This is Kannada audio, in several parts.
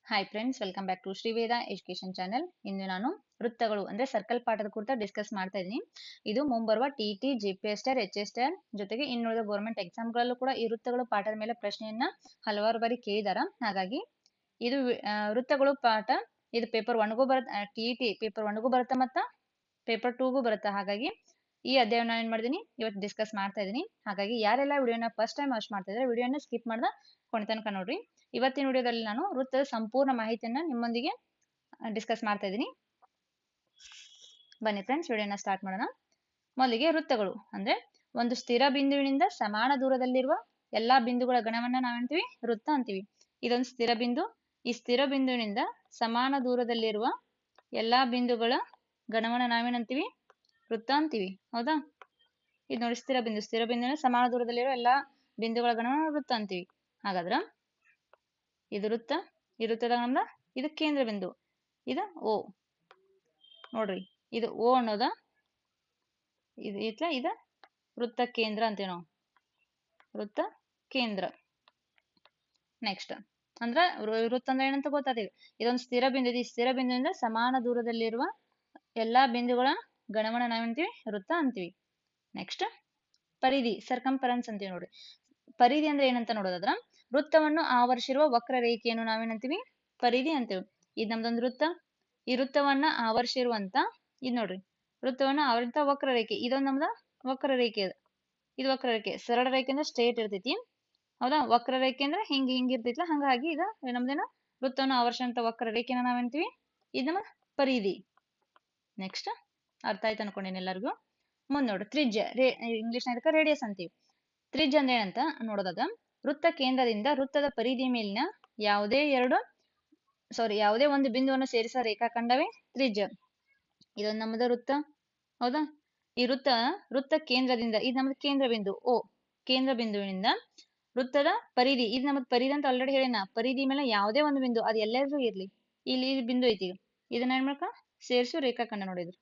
Hi friends, welcome back to Shriveda education channel. ಇಂದು ನಾನು ವೃತ್ತಗಳು ಅಂದ್ರೆ ಸರ್ಕಲ್ ಪಾಠದ ಕುರಿತು ಡಿಸ್ಕಸ್ ಮಾಡ್ತಾ ಇದ್ದೀನಿ. ಇದು ಮುಂಬರುವ ಟಿ ಜಿಪಿಎಸ್ಟರ್ HSTR ಜೊತೆಗೆ ಇನ್ನುಳಿದ ಗೌರ್ಮೆಂಟ್ ಎಕ್ಸಾಮ್ಗಳಲ್ಲೂ ಕೂಡ ಈ ವೃತ್ತಗಳು ಪಾಠದ ಮೇಲೆ ಪ್ರಶ್ನೆಯನ್ನ ಹಲವಾರು ಬಾರಿ ಕೇಳಿದಾರ. ಹಾಗಾಗಿ ಇದು ವೃತ್ತಗಳು ಪಾಠ ಇದು ಪೇಪರ್ 1ಗೂ ಬರುತ್ತೆ, ಟಿ ಪೇಪರ್ 1ಗೂ ಬರುತ್ತೆ ಮತ್ತು ಪೇಪರ್ 2ಗೂ ಬರುತ್ತೆ. ಹಾಗಾಗಿ ಈ ಅಧ್ಯಾಯ ನಾನು ಏನ್ ಮಾಡಿದೀನಿ ಇವತ್ತು ಡಿಸ್ಕಸ್ ಮಾಡ್ತಾ ಇದ್ದೀನಿ. ಹಾಗಾಗಿ ಯಾರೆಲ್ಲ ವಿಡಿಯೋನ ಫಸ್ಟ್ ಟೈಮ್ ವಾಚ್ ಮಾಡ್ತಾ ಇದ್ದಾರೆ ವಿಡಿಯೋನ ಸ್ಕಿಪ್ ಮಾಡ್ದ ಕೊನೆ ತನಕ ನೋಡ್ರಿ. ಇವತ್ತಿನ ವಿಡಿಯೋದಲ್ಲಿ ನಾನು ವೃತ್ತದ ಸಂಪೂರ್ಣ ಮಾಹಿತಿಯನ್ನ ನಿಮ್ಮೊಂದಿಗೆ ಡಿಸ್ಕಸ್ ಮಾಡ್ತಾ ಇದ್ದೀನಿ. ಬನ್ನಿ ಫ್ರೆಂಡ್ಸ್, ವಿಡಿಯೋನ ಸ್ಟಾರ್ಟ್ ಮಾಡೋಣ. ಮೊದಲಿಗೆ ವೃತ್ತಗಳು ಅಂದ್ರೆ ಒಂದು ಸ್ಥಿರ ಬಿಂದುವಿನಿಂದ ಸಮಾನ ದೂರದಲ್ಲಿರುವ ಎಲ್ಲಾ ಬಿಂದುಗಳ ಗಣವನ್ನ ನಾವೇಂತೀವಿ ವೃತ್ತ ಅಂತೀವಿ. ಇದೊಂದು ಸ್ಥಿರ ಬಿಂದು. ಈ ಸ್ಥಿರ ಬಿಂದುವಿನಿಂದ ಸಮಾನ ದೂರದಲ್ಲಿರುವ ಎಲ್ಲಾ ಬಿಂದುಗಳ ಗಣವನ್ನ ನಾವೇನಂತೀವಿ ವೃತ್ತ ಅಂತೀವಿ. ಹೌದಾ? ಇದು ನೋಡಿ ಸ್ಥಿರ ಬಿಂದುವಿನ ಸಮಾನ ದೂರದಲ್ಲಿರುವ ಎಲ್ಲಾ ಬಿಂದುಗಳ ಗಣವನ್ನ ವೃತ್ತ ಅಂತೀವಿ. ಹಾಗಾದ್ರ ಇದು ವೃತ್ತ, ಈ ವೃತ್ತದ ನಮ್ದ ಇದು ಕೇಂದ್ರ ಬಿಂದು, ಇದು ಓ. ನೋಡ್ರಿ, ಇದು ಓ ಅನ್ನೋದ ಇದ ವೃತ್ತ ಕೇಂದ್ರ ಅಂತೀವಿ ನಾವು, ವೃತ್ತ ಕೇಂದ್ರ. ನೆಕ್ಸ್ಟ್ ಅಂದ್ರ ವೃತ್ತ ಅಂದ್ರೆ ಏನಂತ ಗೊತ್ತಾಗ್ತೀವಿ. ಇದೊಂದು ಸ್ಥಿರ ಬಿಂದು. ಈ ಸ್ಥಿರ ಬಿಂದುವಿಂದ ಸಮಾನ ದೂರದಲ್ಲಿರುವ ಎಲ್ಲಾ ಬಿಂದುಗಳ ಗಣವನ್ನ ನಾವೇಂತೀವಿ ವೃತ್ತ ಅಂತೀವಿ. ನೆಕ್ಸ್ಟ್ ಪರಿಧಿ, ಸರ್ಕಂಫರೆನ್ಸ್ ಅಂತೀವಿ. ನೋಡ್ರಿ, ಪರಿಧಿ ಅಂದ್ರೆ ಏನಂತ ನೋಡೋದಾದ್ರ ವೃತ್ತವನ್ನು ಆವರಿಸಿರುವ ವಕ್ರ ರೇಖೆಯನ್ನು ನಾವೇನಂತೀವಿ ಪರಿಧಿ ಅಂತೀವಿ. ಇದು ನಮ್ದೊಂದು ವೃತ್ತ. ಈ ವೃತ್ತವನ್ನ ಆವರಿಸಿರುವಂತ ಇದು ನೋಡ್ರಿ, ವೃತ್ತವನ್ನ ಆವರಿತ ವಕ್ರ ರೇಖೆ. ಇದೊಂದು ನಮ್ದ ವಕ್ರ ರೇಖೆ. ಇದು ವಕ್ರ ರೇಖೆ. ಸರಳ ರೇಖೆ ಅಂದ್ರೆ ಸ್ಟ್ರೇಟ್ ಇರ್ತೈತಿ. ಹೌದಾ? ವಕ್ರ ರೇಖೆ ಅಂದ್ರೆ ಹಿಂಗ್ ಇರ್ತೈತಿಲ್ಲ, ಹಂಗಾಗಿ ಇದು ನಮ್ದೇನ ವೃತ್ತವನ್ನು ಆವರಿಸುವಂತ ವಕ್ರ ರೇಖೆನ ನಾವೇಂತೀವಿ ಇದು ನಮ್ಮ ಪರಿಧಿ. ನೆಕ್ಸ್ಟ್ ಅರ್ಥ ಆಯ್ತು ಅನ್ಕೊಂಡೇನೆ ಎಲ್ಲರಿಗೂ. ಮುಂದ್ ನೋಡ್ರಿ, ತ್ರಿಜ್ಯ ಇಂಗ್ಲಿಷ್ ನ ರೇಡಿಯಸ್ ಅಂತೀವಿ. ತ್ರಿಜ್ಯ ಅಂದ್ರೆ ಏನಂತ ನೋಡೋದಾದ ವೃತ್ತ ಕೇಂದ್ರದಿಂದ ವೃತ್ತದ ಪರಿಧಿ ಮೇಲಿನ ಯಾವುದೇ ಒಂದು ಬಿಂದುವನ್ನು ಸೇರಿಸುವ ರೇಖಾಖಂಡವೇ ತ್ರಿಜ್ಯ. ಇದೊಂದು ನಮ್ಮದ ವೃತ್ತ. ಹೌದಾ? ಈ ವೃತ್ತ ಕೇಂದ್ರದಿಂದ ಇದು ನಮ್ದು ಕೇಂದ್ರ ಬಿಂದು ಓ. ಕೇಂದ್ರ ಬಿಂದುವಿನಿಂದ ವೃತ್ತದ ಪರಿಧಿ, ಇದು ನಮ್ದು ಪರಿಧಿ ಅಂತ ಆಲ್ರೆಡಿ ಹೇಳಿನ. ಪರಿಧಿ ಮೇಲೆ ಯಾವುದೇ ಒಂದು ಬಿಂದು ಅದು ಎಲ್ಲಾದ್ರೂ ಇರ್ಲಿ, ಇಲ್ಲಿ ಬಿಂದು ಐತಿ, ಇದನ್ನ ಏನ್ ಮಾಡ್ಕ ಸೇರಿಸು ರೇಖಾಖಂಡ. ನೋಡಿದ್ರು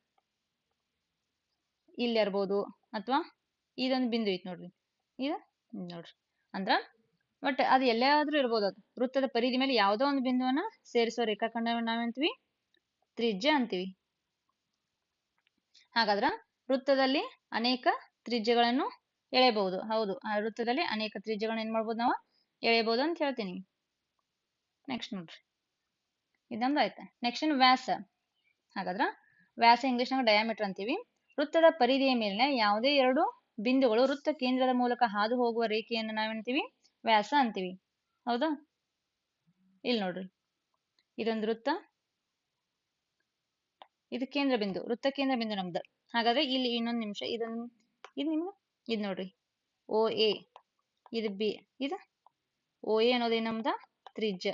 ಇಲ್ಲಿ ಇರ್ಬೋದು ಅಥವಾ ಇದೊಂದು ಬಿಂದು ಐತಿ ನೋಡ್ರಿ, ಇದು ನೋಡ್ರಿ. ಅಂದ್ರ ಬಟ್ ಅದು ಎಲ್ಲಾದ್ರೂ ಇರ್ಬೋದು. ಅದು ವೃತ್ತದ ಪರಿಧಿ ಮೇಲೆ ಯಾವುದೋ ಒಂದು ಬಿಂದುವನ್ನ ಸೇರಿಸುವ ರೇಖಾಖಂಡವನ್ನು ನಾವೇಂತೀವಿ ತ್ರಿಜ್ಯ ಅಂತೀವಿ. ಹಾಗಾದ್ರ ವೃತ್ತದಲ್ಲಿ ಅನೇಕ ತ್ರಿಜ್ಯಗಳನ್ನು ಎಳೆಯಬಹುದು. ಹೌದು, ಆ ವೃತ್ತದಲ್ಲಿ ಅನೇಕ ತ್ರಿಜ್ಯಗಳನ್ನು ಏನ್ ಮಾಡ್ಬೋದು ನಾವು ಎಳೆಯಬಹುದು ಅಂತ ಹೇಳ್ತೀನಿ. ನೆಕ್ಸ್ಟ್ ನೋಡ್ರಿ, ಇದೊಂದು ಆಯ್ತಾ. ನೆಕ್ಸ್ಟ್ ವ್ಯಾಸ. ಹಾಗಾದ್ರ ವ್ಯಾಸ ಇಂಗ್ಲಿಷ್ನಾಗ ಡಯಾಮೀಟರ್ ಅಂತೀವಿ. ವೃತ್ತದ ಪರಿಧಿಯ ಮೇಲಿನ ಯಾವುದೇ ಎರಡು ಬಿಂದುಗಳು ವೃತ್ತ ಕೇಂದ್ರದ ಮೂಲಕ ಹಾದು ಹೋಗುವ ರೇಖೆಯನ್ನು ನಾವೇಂತೀವಿ ವ್ಯಾಸ ಅಂತೀವಿ. ಹೌದಾ? ಇಲ್ಲಿ ನೋಡ್ರಿ, ಇದೊಂದು ವೃತ್ತ, ಇದು ಕೇಂದ್ರ ಬಿಂದು, ವೃತ್ತ ಕೇಂದ್ರ ಬಿಂದು ನಮ್ದು. ಹಾಗಾದ್ರೆ ಇಲ್ಲಿ ಇನ್ನೊಂದು ನಿಮಿಷ, ಇದು ನಿಮ್ದು ಇದು ನೋಡ್ರಿ ಓ ಎ, ಇದು ಬಿ, ಇದು ಓ ಎ ಅನ್ನೋದೇ ನಮ್ದ ತ್ರಿಜ್ಯ.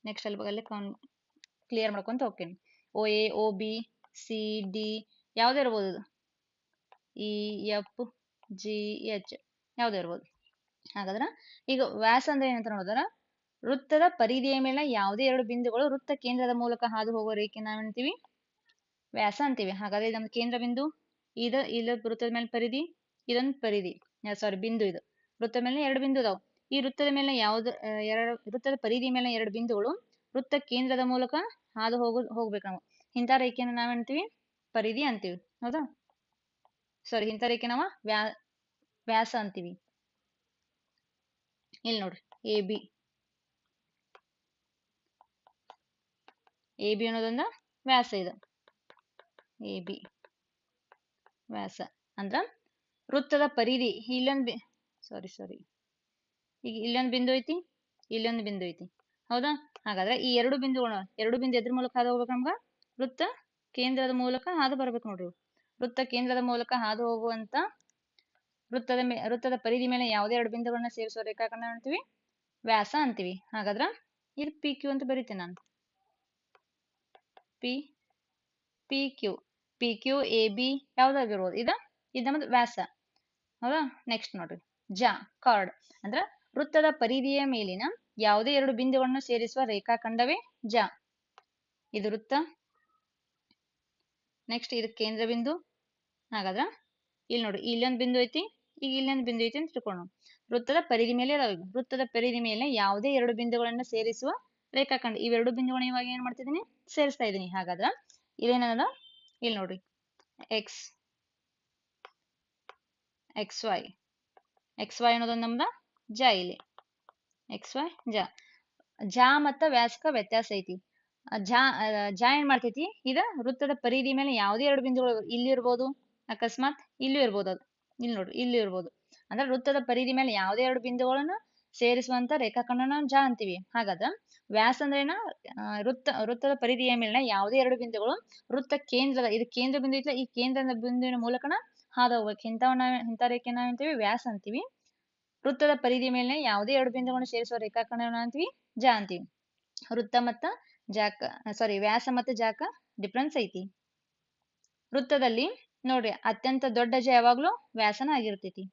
ನೆಕ್ಸ್ಟ್ ಅಲ್ಲಿ ಕ್ಲಿಯರ್ ಮಾಡ್ಕೊಂತ ಹೋಗ್ತೀನಿ. ಓ ಎ, ಓ ಬಿ, ಸಿ, ಡಿ ಯಾವುದೇ ಇರ್ಬೋದು, ಇ, ಎಫ್, ಜಿ, ಎಚ್ ಯಾವುದೇ ಇರ್ಬೋದು. ಹಾಗಾದ್ರ ಈಗ ವ್ಯಾಸ ಅಂದ್ರೆ ಏನಂತ ನೋಡಿದ್ರ ವೃತ್ತದ ಪರಿಧಿಯ ಮೇಲೆ ಯಾವುದೇ ಎರಡು ಬಿಂದುಗಳು ವೃತ್ತ ಕೇಂದ್ರದ ಮೂಲಕ ಹಾದು ಹೋಗುವ ರೇಖೆ ನಾವೇಂತೀವಿ ವ್ಯಾಸ ಅಂತೀವಿ. ಹಾಗಾದ್ರೆ ನಮ್ದು ಕೇಂದ್ರ ಬಿಂದು, ಇಲ್ಲ ವೃತ್ತದ ಮೇಲೆ ಪರಿಧಿ, ಇದೊಂದು ಪರಿಧಿ ಬಿಂದು. ಇದು ವೃತ್ತದ ಮೇಲೆ ಎರಡು ಬಿಂದು ಇದಾವ. ಈ ವೃತ್ತದ ಮೇಲೆ ವೃತ್ತದ ಪರಿಧಿ ಮೇಲೆ ಎರಡು ಬಿಂದುಗಳು ವೃತ್ತ ಕೇಂದ್ರದ ಮೂಲಕ ಹಾದು ಹೋಗ್ಬೇಕು ನಾವು. ಇಂಥ ರೇಖೆಯನ್ನು ನಾವೇಂತೀವಿ ಪರಿಧಿ ಅಂತೀವಿ. ಹೌದಾ? ಇಂಥ ರೇಖೆ ನಾವು ವ್ಯಾಸ ಅಂತೀವಿ. ಇಲ್ಲಿ ನೋಡ್ರಿ, ಎ ಬಿ ಅನ್ನೋದೊಂದು ವ್ಯಾಸ. ಇದು ಎ ಬಿ ವ್ಯಾಸ ಅಂದ್ರ ವೃತ್ತದ ಪರಿಧಿ. ಇಲ್ಲೊಂದು ಈಗ ಇಲ್ಲೊಂದು ಬಿಂದು ಐತಿ, ಇಲ್ಲೊಂದು ಬಿಂದು ಐತಿ. ಹೌದಾ? ಹಾಗಾದ್ರೆ ಈ ಎರಡು ಬಿಂದು ಎದ್ರ ಮೂಲಕ ಹಾದು ಹೋಗ್ಬೇಕು ನಮ್ಗ ವೃತ್ತ ಕೇಂದ್ರದ ಮೂಲಕ ಹಾದು ಬರ್ಬೇಕು ನೋಡ್ರಿ. ವೃತ್ತ ಕೇಂದ್ರದ ಮೂಲಕ ಹಾದು ಹೋಗುವಂತ ವೃತ್ತದ ಪರಿಧಿ ಮೇಲೆ ಯಾವುದೇ ಎರಡು ಬಿಂದುಗಳನ್ನ ಸೇರಿಸುವ ರೇಖಾಖಂಡ ಅಂತೀವಿ ವ್ಯಾಸ ಅಂತೀವಿ. ಹಾಗಾದ್ರ ಇದು ಪಿ ಕ್ಯೂ ಅಂತ ಬರೀತೀನಿ ನಾನು. ಪಿ ಕ್ಯೂ ಎ ಬಿ ಯಾವ್ದಾಗಿರ್ಬೋದು, ಇದು ನಮ್ಮದು ವ್ಯಾಸ. ಹೌದಾ? ನೆಕ್ಸ್ಟ್ ನೋಡ್ರಿ, ಕಾರ್ಡ್ ಅಂದ್ರ ವೃತ್ತದ ಪರಿಧಿಯ ಮೇಲಿನ ಯಾವುದೇ ಎರಡು ಬಿಂದುಗಳನ್ನು ಸೇರಿಸುವ ರೇಖಾಖಂಡವೇ ಇದು ವೃತ್ತ. ನೆಕ್ಸ್ಟ್ ಇದು ಕೇಂದ್ರ ಬಿಂದು. ಹಾಗಾದ್ರ ಇಲ್ಲಿ ನೋಡ್ರಿ, ಇಲ್ಲೊಂದು ಬಿಂದು ಐತಿ, ಈಗ ಇಲ್ಲೊಂದು ಬಿಂದು ಐತಿ ಅಂತ ತಿಳ್ಕೊಳ್ಳೋಣ. ವೃತ್ತದ ಪರಿಧಿ ಮೇಲೆ ವೃತ್ತದ ಪರಿಧಿ ಮೇಲೆ ಯಾವುದೇ ಎರಡು ಬಿಂದುಗಳನ್ನು ಸೇರಿಸುವ ರೇಖಾಖಂಡ ಇವೆರಡು ಬಿಂದುಗಳನ್ನ ಇವಾಗ ಏನ್ ಮಾಡ್ತಿದ್ದೀನಿ ಸೇರಿಸ್ತಾ ಇದ್ದೀನಿ. ಹಾಗಾದ್ರೆ ಇಲ್ಲೇನದ ಇಲ್ಲಿ ನೋಡ್ರಿ ಎಕ್ಸ್ ಎಕ್ಸ್ ವೈ ಅನ್ನೋದೊಂದು ನಮ್ದ ಜ ಇಲ್ಲಿ ಎಕ್ಸ್ ವೈ ಜ ಮತ್ತ ವ್ಯಾಸಕ ವ್ಯತ್ಯಾಸ ಐತಿ. ಜ ಏನ್ ಮಾಡ್ತೈತಿ ಇದ ವೃತ್ತದ ಪರಿಧಿ ಮೇಲೆ ಯಾವುದೇ ಎರಡು ಬಿಂದುಗಳು ಇಲ್ಲಿ ಇರ್ಬೋದು, ಅಕಸ್ಮಾತ್ ಇಲ್ಲೂ ಇರ್ಬೋದು. ಅದು ಇಲ್ಲಿ ನೋಡ್ರಿ ಇಲ್ಲಿ ಇರ್ಬೋದು. ಅಂದ್ರೆ ವೃತ್ತದ ಪರಿಧಿ ಮೇಲೆ ಯಾವುದೇ ಎರಡು ಬಿಂದುಗಳನ್ನ ಸೇರಿಸುವಂತ ರೇಖಾಖಂಡನ ಜ ಅಂತೀವಿ. ಹಾಗಾದ್ರೆ ವ್ಯಾಸ ಅಂದ್ರೇನ ವೃತ್ತದ ಪರಿಧಿಯ ಮೇಲಿನ ಯಾವುದೇ ಎರಡು ಬಿಂದುಗಳು ವೃತ್ತ ಕೇಂದ್ರದ ಇದು ಕೇಂದ್ರ ಬಿಂದು ಐತ್ಲ ಈ ಕೇಂದ್ರದ ಬಿಂದುವಿನ ಮೂಲಕನ ಹಾದು ಹೋಗ್ಬೇಕು. ಇಂಥ ರೇಖೆ ನಾವ್ ಅಂತೀವಿ ವ್ಯಾಸ ಅಂತೀವಿ. ವೃತ್ತದ ಪರಿಧಿಯ ಮೇಲಿನ ಯಾವುದೇ ಎರಡು ಬಿಂದುಗಳನ್ನು ಸೇರಿಸುವ ರೇಖಾಖಂಡನ ಅಂತೀವಿ ಜ ಅಂತೀವಿ. ವೃತ್ತ ಮತ್ತ ಜಾಕ ವ್ಯಾಸ ಮತ್ತು ಜಾಕ ಡಿಫ್ರೆನ್ಸ್ ಐತಿ. ವೃತ್ತದಲ್ಲಿ ನೋಡ್ರಿ ಅತ್ಯಂತ ದೊಡ್ಡ ಜ ಯಾವಾಗ್ಲೂ ವ್ಯಾಸನ ಆಗಿರ್ತೈತಿ.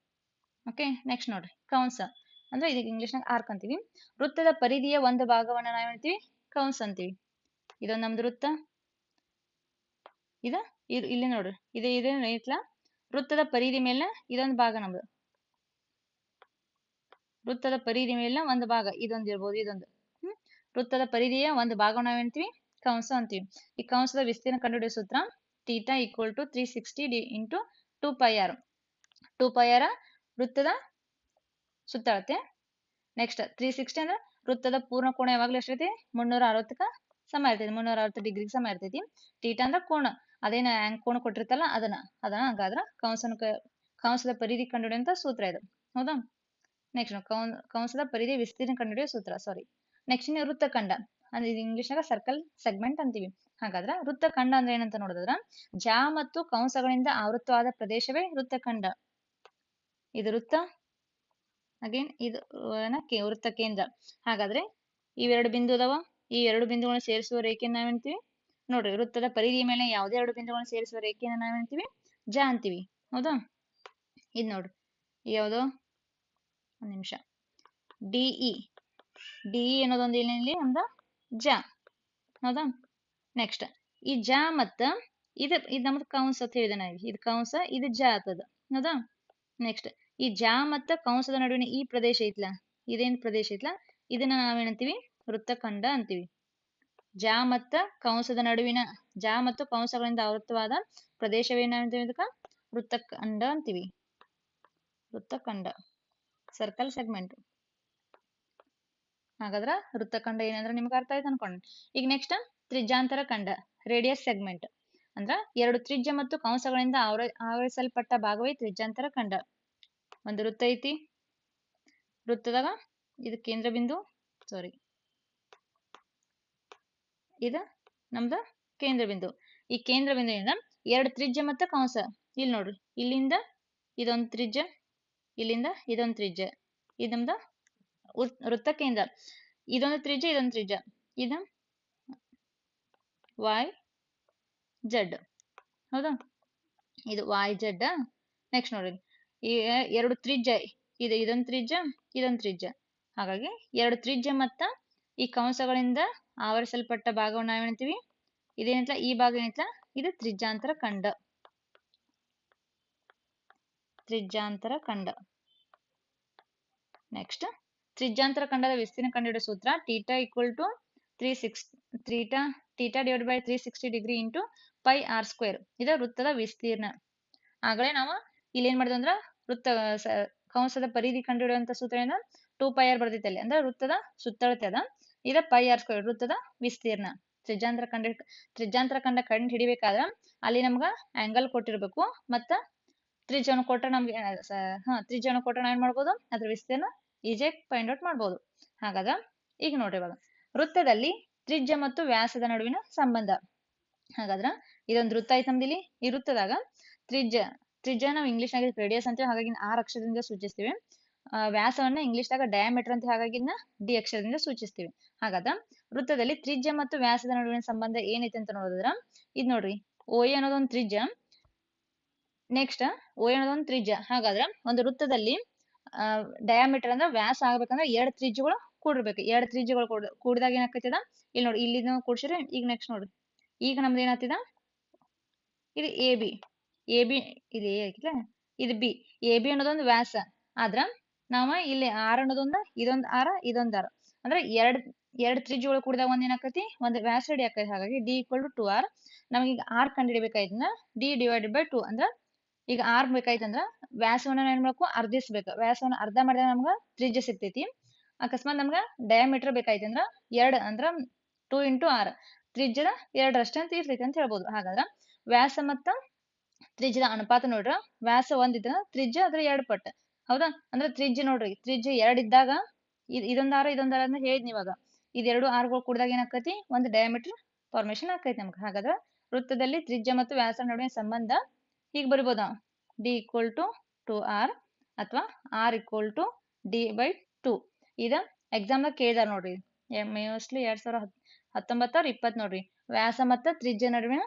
ಓಕೆ, ನೆಕ್ಸ್ಟ್ ನೋಡ್ರಿ ಕಂಸ ಅಂದ್ರೆ ಇದಕ್ಕೆ ಇಂಗ್ಲಿಷ್ನಾಗ ಆರ್ಕ್ ಅಂತೀವಿ. ವೃತ್ತದ ಪರಿಧಿಯ ಒಂದು ಭಾಗವನ್ನ ನಾವ್ ಹೇಳ್ತೀವಿ ಕಂಸ ಅಂತೀವಿ. ಇದೊಂದು ನಮ್ದು ವೃತ್ತ. ಇಲ್ಲಿ ನೋಡ್ರಿ ಇದು ಐತ್ಲ ವೃತ್ತದ ಪರಿಧಿ ಮೇಲೆ ಇದೊಂದು ಭಾಗ ನಮ್ದು. ವೃತ್ತದ ಪರಿಧಿ ಮೇಲಿನ ಒಂದು ಭಾಗ ಇದೊಂದು ಇರ್ಬೋದು, ಇದೊಂದು ವೃತ್ತದ ಪರಿಧಿಯ ಒಂದು ಭಾಗ ನಾವ್ ಹೇಳ್ತೀವಿ ಕಂಸ ಅಂತೀವಿ. ಈ ಕಂಸದ ವಿಸ್ತೀರ್ಣ ಕಂಡುಹಿಡಿಯುವ ಸೂತ್ರ theta equal to 360 into 2πr. 2πr ವೃತ್ತದ ಸುತ್ತಳತೆ. ನೆಕ್ಸ್ಟ್ 360 ಅಂದ್ರೆ ವೃತ್ತದ ಪೂರ್ಣ ಕೋನ ಯಾವಾಗ್ಲೂ ಎಷ್ಟೈತಿ 360ಕ್ಕ ಸಮ ಇರ್ತೈತಿ, 360 ಡಿಗ್ರಿಗೆ ಸಮ ಇರ್ತೈತಿ. ಥೀಟಾ ಅಂದ್ರೆ ಕೋನ, ಅದೇನ ಕೋನ ಕೊಟ್ಟಿರ್ತಲ್ಲ ಅದನ್ನ ಹಾಗಾದ್ರ ಕಂಸದ ಪರಿಧಿ ಕಂಡುಹಿಡಿಯುವಂತ ಸೂತ್ರ ಇದು. ಹೌದಾ? ನೆಕ್ಸ್ಟ್ ಕಂಸದ ಪರಿಧಿ ವಿಸ್ತೀರ್ಣ ಕಂಡುಹಿಡಿಯುವ ಸೂತ್ರ. ನೆಕ್ಸ್ಟ್ ವೃತ್ತಖಂಡ ಅಂದ್ರೆ ಇದು ಇಂಗ್ಲಿಷ್ನಾಗ ಸರ್ಕಲ್ ಸೆಗ್ಮೆಂಟ್ ಅಂತೀವಿ. ಹಾಗಾದ್ರೆ ವೃತ್ತಖಂಡ ಅಂದ್ರೆ ಏನಂತ ನೋಡಿದ್ರ ಜ ಮತ್ತು ಕಂಸಗಳಿಂದ ಆವೃತ್ತವಾದ ಪ್ರದೇಶವೇ ವೃತ್ತಖಂಡ. ಇದು ವೃತ್ತ, ಅಗೇನ್ ಇದು ವೃತ್ತ ಕೇಂದ್ರ. ಹಾಗಾದ್ರೆ ಇವೆರಡು ಬಿಂದು ಅದಾವ, ಈ ಎರಡು ಬಿಂದುಗಳನ್ನ ಸೇರಿಸುವ ರೇಖೆಯನ್ನು ನಾವೇಂತೀವಿ ನೋಡ್ರಿ ವೃತ್ತದ ಪರಿಧಿಯ ಮೇಲೆ ಯಾವುದೇ ಎರಡು ಬಿಂದುಗಳನ್ನ ಸೇರಿಸುವ ರೇಖೆಯನ್ನು ನಾವೇಂತೀವಿ ಜ ಅಂತೀವಿ. ಹೌದಾ? ಇದು ನೋಡ್ರಿ ಯಾವ್ದು ಒಂದ್ ನಿಮಿಷ ಡಿಇ ಅನ್ನೋದೊಂದು ಇಲ್ಲಿ ನಮ್ದ ಜ. ಹೌದಾ? ನೆಕ್ಸ್ಟ್ ಈ ಜ ಮತ್ತ ಇದು ನಮ್ದು ಕಂಸ ಅಂತ ಹೇಳಿದೆ ನಾವು. ಇದು ಕಂಸ, ಇದು ಜ ಆಗ್ತದ. ಹೌದಾ? ನೆಕ್ಸ್ಟ್ ಈ ಜ ಮತ್ತ ಕಂಸದ ನಡುವಿನ ಈ ಪ್ರದೇಶ ಐತ್ಲ, ಇದೇನ್ ಪ್ರದೇಶ ಐತ್ಲ ಇದನ್ನ ನಾವೇನಂತೀವಿ ವೃತ್ತಖಂಡ ಅಂತೀವಿ. ಜ ಮತ್ತು ಕಂಸಗಳಿಂದ ಆವೃತ್ತವಾದ ಪ್ರದೇಶವೇನಂತೀವಿ ಇದಕ್ಕ ವೃತ್ತಖಂಡ ಅಂತೀವಿ. ವೃತ್ತಖಂಡ ಸರ್ಕಲ್ ಸೆಗ್ಮೆಂಟ್. ಹಾಗಾದ್ರ ವೃತ್ತಖಂಡ ಏನಂದ್ರೆ ನಿಮ್ಗೆ ಅರ್ಥ ಆಯ್ತು ಅನ್ಕೊಂಡ್. ಈಗ ನೆಕ್ಸ್ಟ್ ತ್ರಿಜ್ಯಾಂತರ ಖಂಡ ರೇಡಿಯಸ್ ಸೆಗ್ಮೆಂಟ್ ಅಂದ್ರ ಎರಡು ತ್ರಿಜ್ಯ ಮತ್ತು ಕಂಸಗಳಿಂದ ಆವರಿಸಲ್ಪಟ್ಟ ಭಾಗವೇ ತ್ರಿಜ್ಯಾಂತರ ಖಂಡ. ಒಂದು ವೃತ್ತ ಐತಿ, ವೃತ್ತದಾಗ ಇದು ಕೇಂದ್ರ ಬಿಂದು, ಇದು ನಮ್ದು ಕೇಂದ್ರ ಬಿಂದು. ಈ ಕೇಂದ್ರ ಬಿಂದುವಿನಿಂದ ಎರಡು ತ್ರಿಜ್ಯ ಮತ್ತು ಕಂಸ ಇಲ್ಲಿ ನೋಡ್ರಿ, ಇಲ್ಲಿಂದ ಇದೊಂದು ತ್ರಿಜ್ಯ, ಇಲ್ಲಿಂದ ಇದೊಂದು ತ್ರಿಜ್ಯ, ಇದು ನಮ್ದು ವೃತ್ತ ಕೇಂದ್ರ. ಇದೊಂದು ತ್ರಿಜ್ಯ, ಇದೊಂದು ತ್ರಿಜ್ಯ, ಇದು ವೈ ಜೆಡ್. ಹೌದಾ? ಇದು ವೈ ಜೆಡ್. ನೆಕ್ಸ್ಟ್ ನೋಡ್ರಿ ಈ ಎರಡು ತ್ರಿಜ್ಯ, ಇದೊಂದು ತ್ರಿಜ್ಯ, ಇದೊಂದು ತ್ರಿಜ್ಯ. ಹಾಗಾಗಿ ಎರಡು ತ್ರಿಜ್ಯ ಮತ್ತ ಈ ಕಂಸಗಳಿಂದ ಆವರಿಸಲ್ಪಟ್ಟ ಭಾಗವನ್ನು ನಾವೇನಂತೀವಿ ಇದೇನೈತ್ಲ ಈ ಭಾಗ ಏನೈತ್ಲ ಇದು ತ್ರಿಜ್ಯಾಂತರ ಖಂಡ. ತ್ರಿಜ್ಯಾಂತರ ಖಂಡ. ನೆಕ್ಸ್ಟ್ ತ್ರಿಜ್ಯಾಂತರ ಖಂಡದ ವಿಸ್ತೀರ್ಣ ಕಂಡುಹಿಡಿಯುವ ಸೂತ್ರ theta equal to 360 degree into pi r square. ಇದು ವೃತ್ತದ ವಿಸ್ತೀರ್ಣ. ಆಗಲೇ ನಾವು ಇಲ್ಲಿ ಏನ್ ಮಾಡಿದ್ವಿ ಅಂದ್ರ ಕಂಸದ ಪರಿಧಿ ಕಂಡುಹಿಡಿಯುವಂತ ಸೂತ್ರ ಏನ 2πr ಬರ್ದಿತ್ತಲ್ಲಿ, ಅಂದ್ರೆ ವೃತ್ತದ ಸುತ್ತಳತೆ ಅದ. ಇದ ಪೈ ಆರ್ ಸ್ಕ್ವೇರ್ ವೃತ್ತದ ವಿಸ್ತೀರ್ಣ. ತ್ರಿಜ್ಯಾಂತರ ಖಂಡ ಕಂಡು ಹಿಡಿಬೇಕಾದ್ರ ಅಲ್ಲಿ ನಮ್ಗ ಆಂಗಲ್ ಕೊಟ್ಟಿರ್ಬೇಕು, ಮತ್ತ ತ್ರಿಜ್ಯವನ್ನು ಕೊಟ್ರೆ ನಮ್ಗೆ ನಾವೇನ್ ಮಾಡ್ಬೋದು ಅದ್ರ ವಿಸ್ತೀರ್ಣ ಈಜಿಯಾಗಿ ಫೈಂಡ್ ಔಟ್ ಮಾಡ್ಬೋದು. ಹಾಗಾದ್ರೆ ಈಗ ನೋಡ್ರಿ ಇವಾಗ ವೃತ್ತದಲ್ಲಿ ತ್ರಿಜ್ಯ ಮತ್ತು ವ್ಯಾಸದ ನಡುವಿನ ಸಂಬಂಧ. ಹಾಗಾದ್ರ ಇದೊಂದು ವೃತ್ತ ಐತೆ ನಮ್ದಿಲ್ಲಿ. ಈ ವೃತ್ತದಾಗ ತ್ರಿಜ್ಯ ನಾವು ಇಂಗ್ಲಿಷ್ನಾಗ ರೇಡಿಯಸ್ ಅಂತೀವಿ, ಹಾಗಾಗಿ ಆರ್ ಅಕ್ಷರದಿಂದ ಸೂಚಿಸ್ತೀವಿ. ವ್ಯಾಸವನ್ನ ಇಂಗ್ಲಿಷ್ದಾಗ ಡಯಾಮೀಟರ್ ಅಂತ, ಹಾಗಾಗಿ ಡಿ ಅಕ್ಷರದಿಂದ ಸೂಚಿಸ್ತೀವಿ. ಹಾಗಾದ್ರೆ ವೃತ್ತದಲ್ಲಿ ತ್ರಿಜ್ಯ ಮತ್ತು ವ್ಯಾಸದ ನಡುವಿನ ಸಂಬಂಧ ಏನೈತೆ ಅಂತ ನೋಡಿದ್ರ ಇದು ನೋಡ್ರಿ OA ಅನ್ನೋದೊಂದು ತ್ರಿಜ್ಯ. ನೆಕ್ಸ್ಟ್ OA ಅನ್ನೋದೊಂದು ತ್ರಿಜ್ಯ. ಹಾಗಾದ್ರೆ ಒಂದು ವೃತ್ತದಲ್ಲಿ ಡಯಾಮೀಟರ್ ಅಂದ್ರೆ ವ್ಯಾಸ ಆಗ್ಬೇಕಂದ್ರೆ ಎರಡು ತ್ರಿಜ್ಯಗಳು ಕೂಡಿರ್ಬೇಕು. ಎರಡು ತ್ರಿಜ್ಯಗಳು ಕೂಡಿದಾಗ ಏನಾಗ್ತದ ಇಲ್ಲಿ ನೋಡಿ, ಇಲ್ಲಿ ಕೂಡ್ಸಿರಿ. ಈಗ ನೆಕ್ಸ್ಟ್ ನೋಡ್ರಿ ಈಗ ನಮ್ದು ಏನಾಗ್ತದ ಇದು ಎ ಬಿ ಇದು ಎ ಹಾಕಿಲ್ಲ, ಇದು ಬಿ. ಎ ಬಿ ಅನ್ನೋದೊಂದು ವ್ಯಾಸ ಆದ್ರ ನಾವ ಇಲ್ಲಿ ಆರ್ ಅನ್ನೋದೊಂದು ಇದೊಂದು ಆರ ಇದೊಂದು ಆರ ಅಂದ್ರೆ ಎರಡು ತ್ರಿಜ್ಯಗಳು ಕೂಡಿದಾಗ ಒಂದ್ ಏನಾಕತಿ ಒಂದು ವ್ಯಾಸ ರೆಡಿ ಆಕೈತಿ. ಹಾಗಾಗಿ ಡಿ ಈಕ್ವಲ್ ಟು 2r. ನಮಗೆ ಈಗ ಆರ್ ಕಂಡುಹಿಡಿಬೇಕಾಯ್ತಂದ್ರ ಡಿ ಡಿವೈಡೆಡ್ ಬೈ 2 ಅಂದ್ರ ಈಗ ಆರ್ ಬೇಕಾಯ್ತಂದ್ರ ವ್ಯಾಸವನ್ನ ಏನ್ ಮಾಡ್ಬೇಕು ಅರ್ಧಿಸ್ಬೇಕು. ವ್ಯಾಸವನ್ನ ಅರ್ಧ ಮಾಡಿದಾಗ ನಮ್ಗ ತ್ರಿಜ್ಯ ಸಿಗ್ತೈತಿ. ಅಕಸ್ಮಾತ್ ನಮ್ಗ ಡಯಾಮೀಟರ್ ಬೇಕಾಯ್ತಂದ್ರ 2 ಅಂದ್ರ 2 ಇಂಟು ಆರ್ ತ್ರಿಜ್ಯದ 2ರಷ್ಟೇ ಅಂತ ಇರ್ತೈತಿ ಅಂತ ಹೇಳ್ಬೋದು. ಹಾಗಾದ್ರ ವ್ಯಾಸ ಮತ್ತ ತ್ರಿಜ್ಯದ ಅನುಪಾತ ನೋಡ್ರ ವ್ಯಾಸ 1 ಇದ್ರ ತ್ರಿಜ್ಯ ಅದ್ರ 2 ಪಟ್ಟು. ಹೌದಾ? ಅಂದ್ರೆ ತ್ರಿಜ್ಯ ನೋಡ್ರಿ ತ್ರಿಜ್ಯ 2 ಇದ್ದಾಗ ಇದೊಂದ್ ಆರ ಅಂತ ಹೇಳಿದ್ನಿ ಇವಾಗ. ಇದೆರಡು ಆರ್ಗಳು ಕೂಡಿದಾಗ ಏನಾಕತಿ ಒಂದು ಡಯಾಮೀಟರ್ ಫಾರ್ಮೇಶನ್ ಆಕೈತಿ ನಮ್ಗೆ. ಹಾಗಾದ್ರೆ ವೃತ್ತದಲ್ಲಿ ತ್ರಿಜ್ಯ ಮತ್ತು ವ್ಯಾಸ ನಡುವಿನ ಸಂಬಂಧ ಹೀಗೆ ಬರಿಬೋದ ಡಿ ಈಕ್ವಲ್ ಟು 2r ಅಥವಾ r equal to d by 2. ಇದ ಎಕ್ಸಾಮ್ದಾಗ ಕೇಳಿದಾರ ನೋಡ್ರಿ, ಮೋಸ್ಟ್ಲಿ 2019 ನೋಡ್ರಿ. ವ್ಯಾಸ ಮತ್ತು ತ್ರಿಜ್ಯ ನಡುವಿನ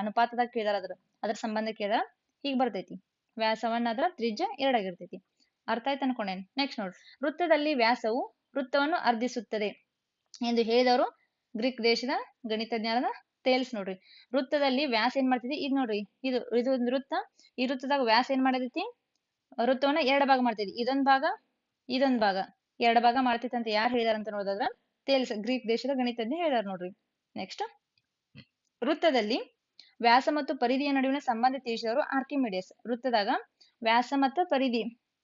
ಅನುಪಾತದಾಗ ಕೇಳಿದಾರ, ಅದ್ರ ಸಂಬಂಧ ಕೇಳಿದಾರ. ಹೀಗೆ ಬರ್ತೈತಿ ವ್ಯಾಸ 1 ಆದ್ರ ತ್ರಿಜ್ಯ 2 ಆಗಿರ್ತೈತಿ. ಅರ್ಥ ಆಯ್ತು ಅನ್ಕೊಂಡೇನೆ. ನೆಕ್ಸ್ಟ್ ನೋಡ್ರಿ, ವೃತ್ತದಲ್ಲಿ ವ್ಯಾಸವು ವೃತ್ತವನ್ನು ಅರ್ಧಿಸುತ್ತದೆ ಎಂದು ಹೇಳಿದವರು ಗ್ರೀಕ್ ದೇಶದ ಗಣಿತಜ್ಞರಾದ ಥೇಲ್ಸ್ ನೋಡ್ರಿ. ವೃತ್ತದಲ್ಲಿ ವ್ಯಾಸ ಏನ್ ಮಾಡ್ತೈತಿ ಇದು ನೋಡ್ರಿ, ಇದು ಒಂದು ವೃತ್ತ. ಈ ವೃತ್ತದಾಗ ವ್ಯಾಸ ಏನ್ ಮಾಡತೈತಿ ವೃತ್ತವನ್ನ 2 ಭಾಗ ಮಾಡ್ತೈತಿ. ಇದೊಂದ್ ಭಾಗ ಇದೊಂದ್ ಭಾಗ 2 ಭಾಗ ಮಾಡ್ತೈತಿ ಅಂತ ಯಾರು ಹೇಳಿದಾರ ಅಂತ ನೋಡಿದ್ರ ಥೇಲ್ಸ್ ಗ್ರೀಕ್ ದೇಶದ ಗಣಿತಜ್ಞ ಹೇಳಿದಾರ ನೋಡ್ರಿ. ನೆಕ್ಸ್ಟ್, ವೃತ್ತದಲ್ಲಿ ವ್ಯಾಸ ಮತ್ತು ಪರಿಧಿಯ ನಡುವಿನ ಸಂಬಂಧ ತಿಳಿಸಿದವರು ಆರ್ಕಿಮಿಡಿಯಸ್. ವೃತ್ತದಾಗ ವ್ಯಾಸ ಮತ್ತು ಪರಿಧಿ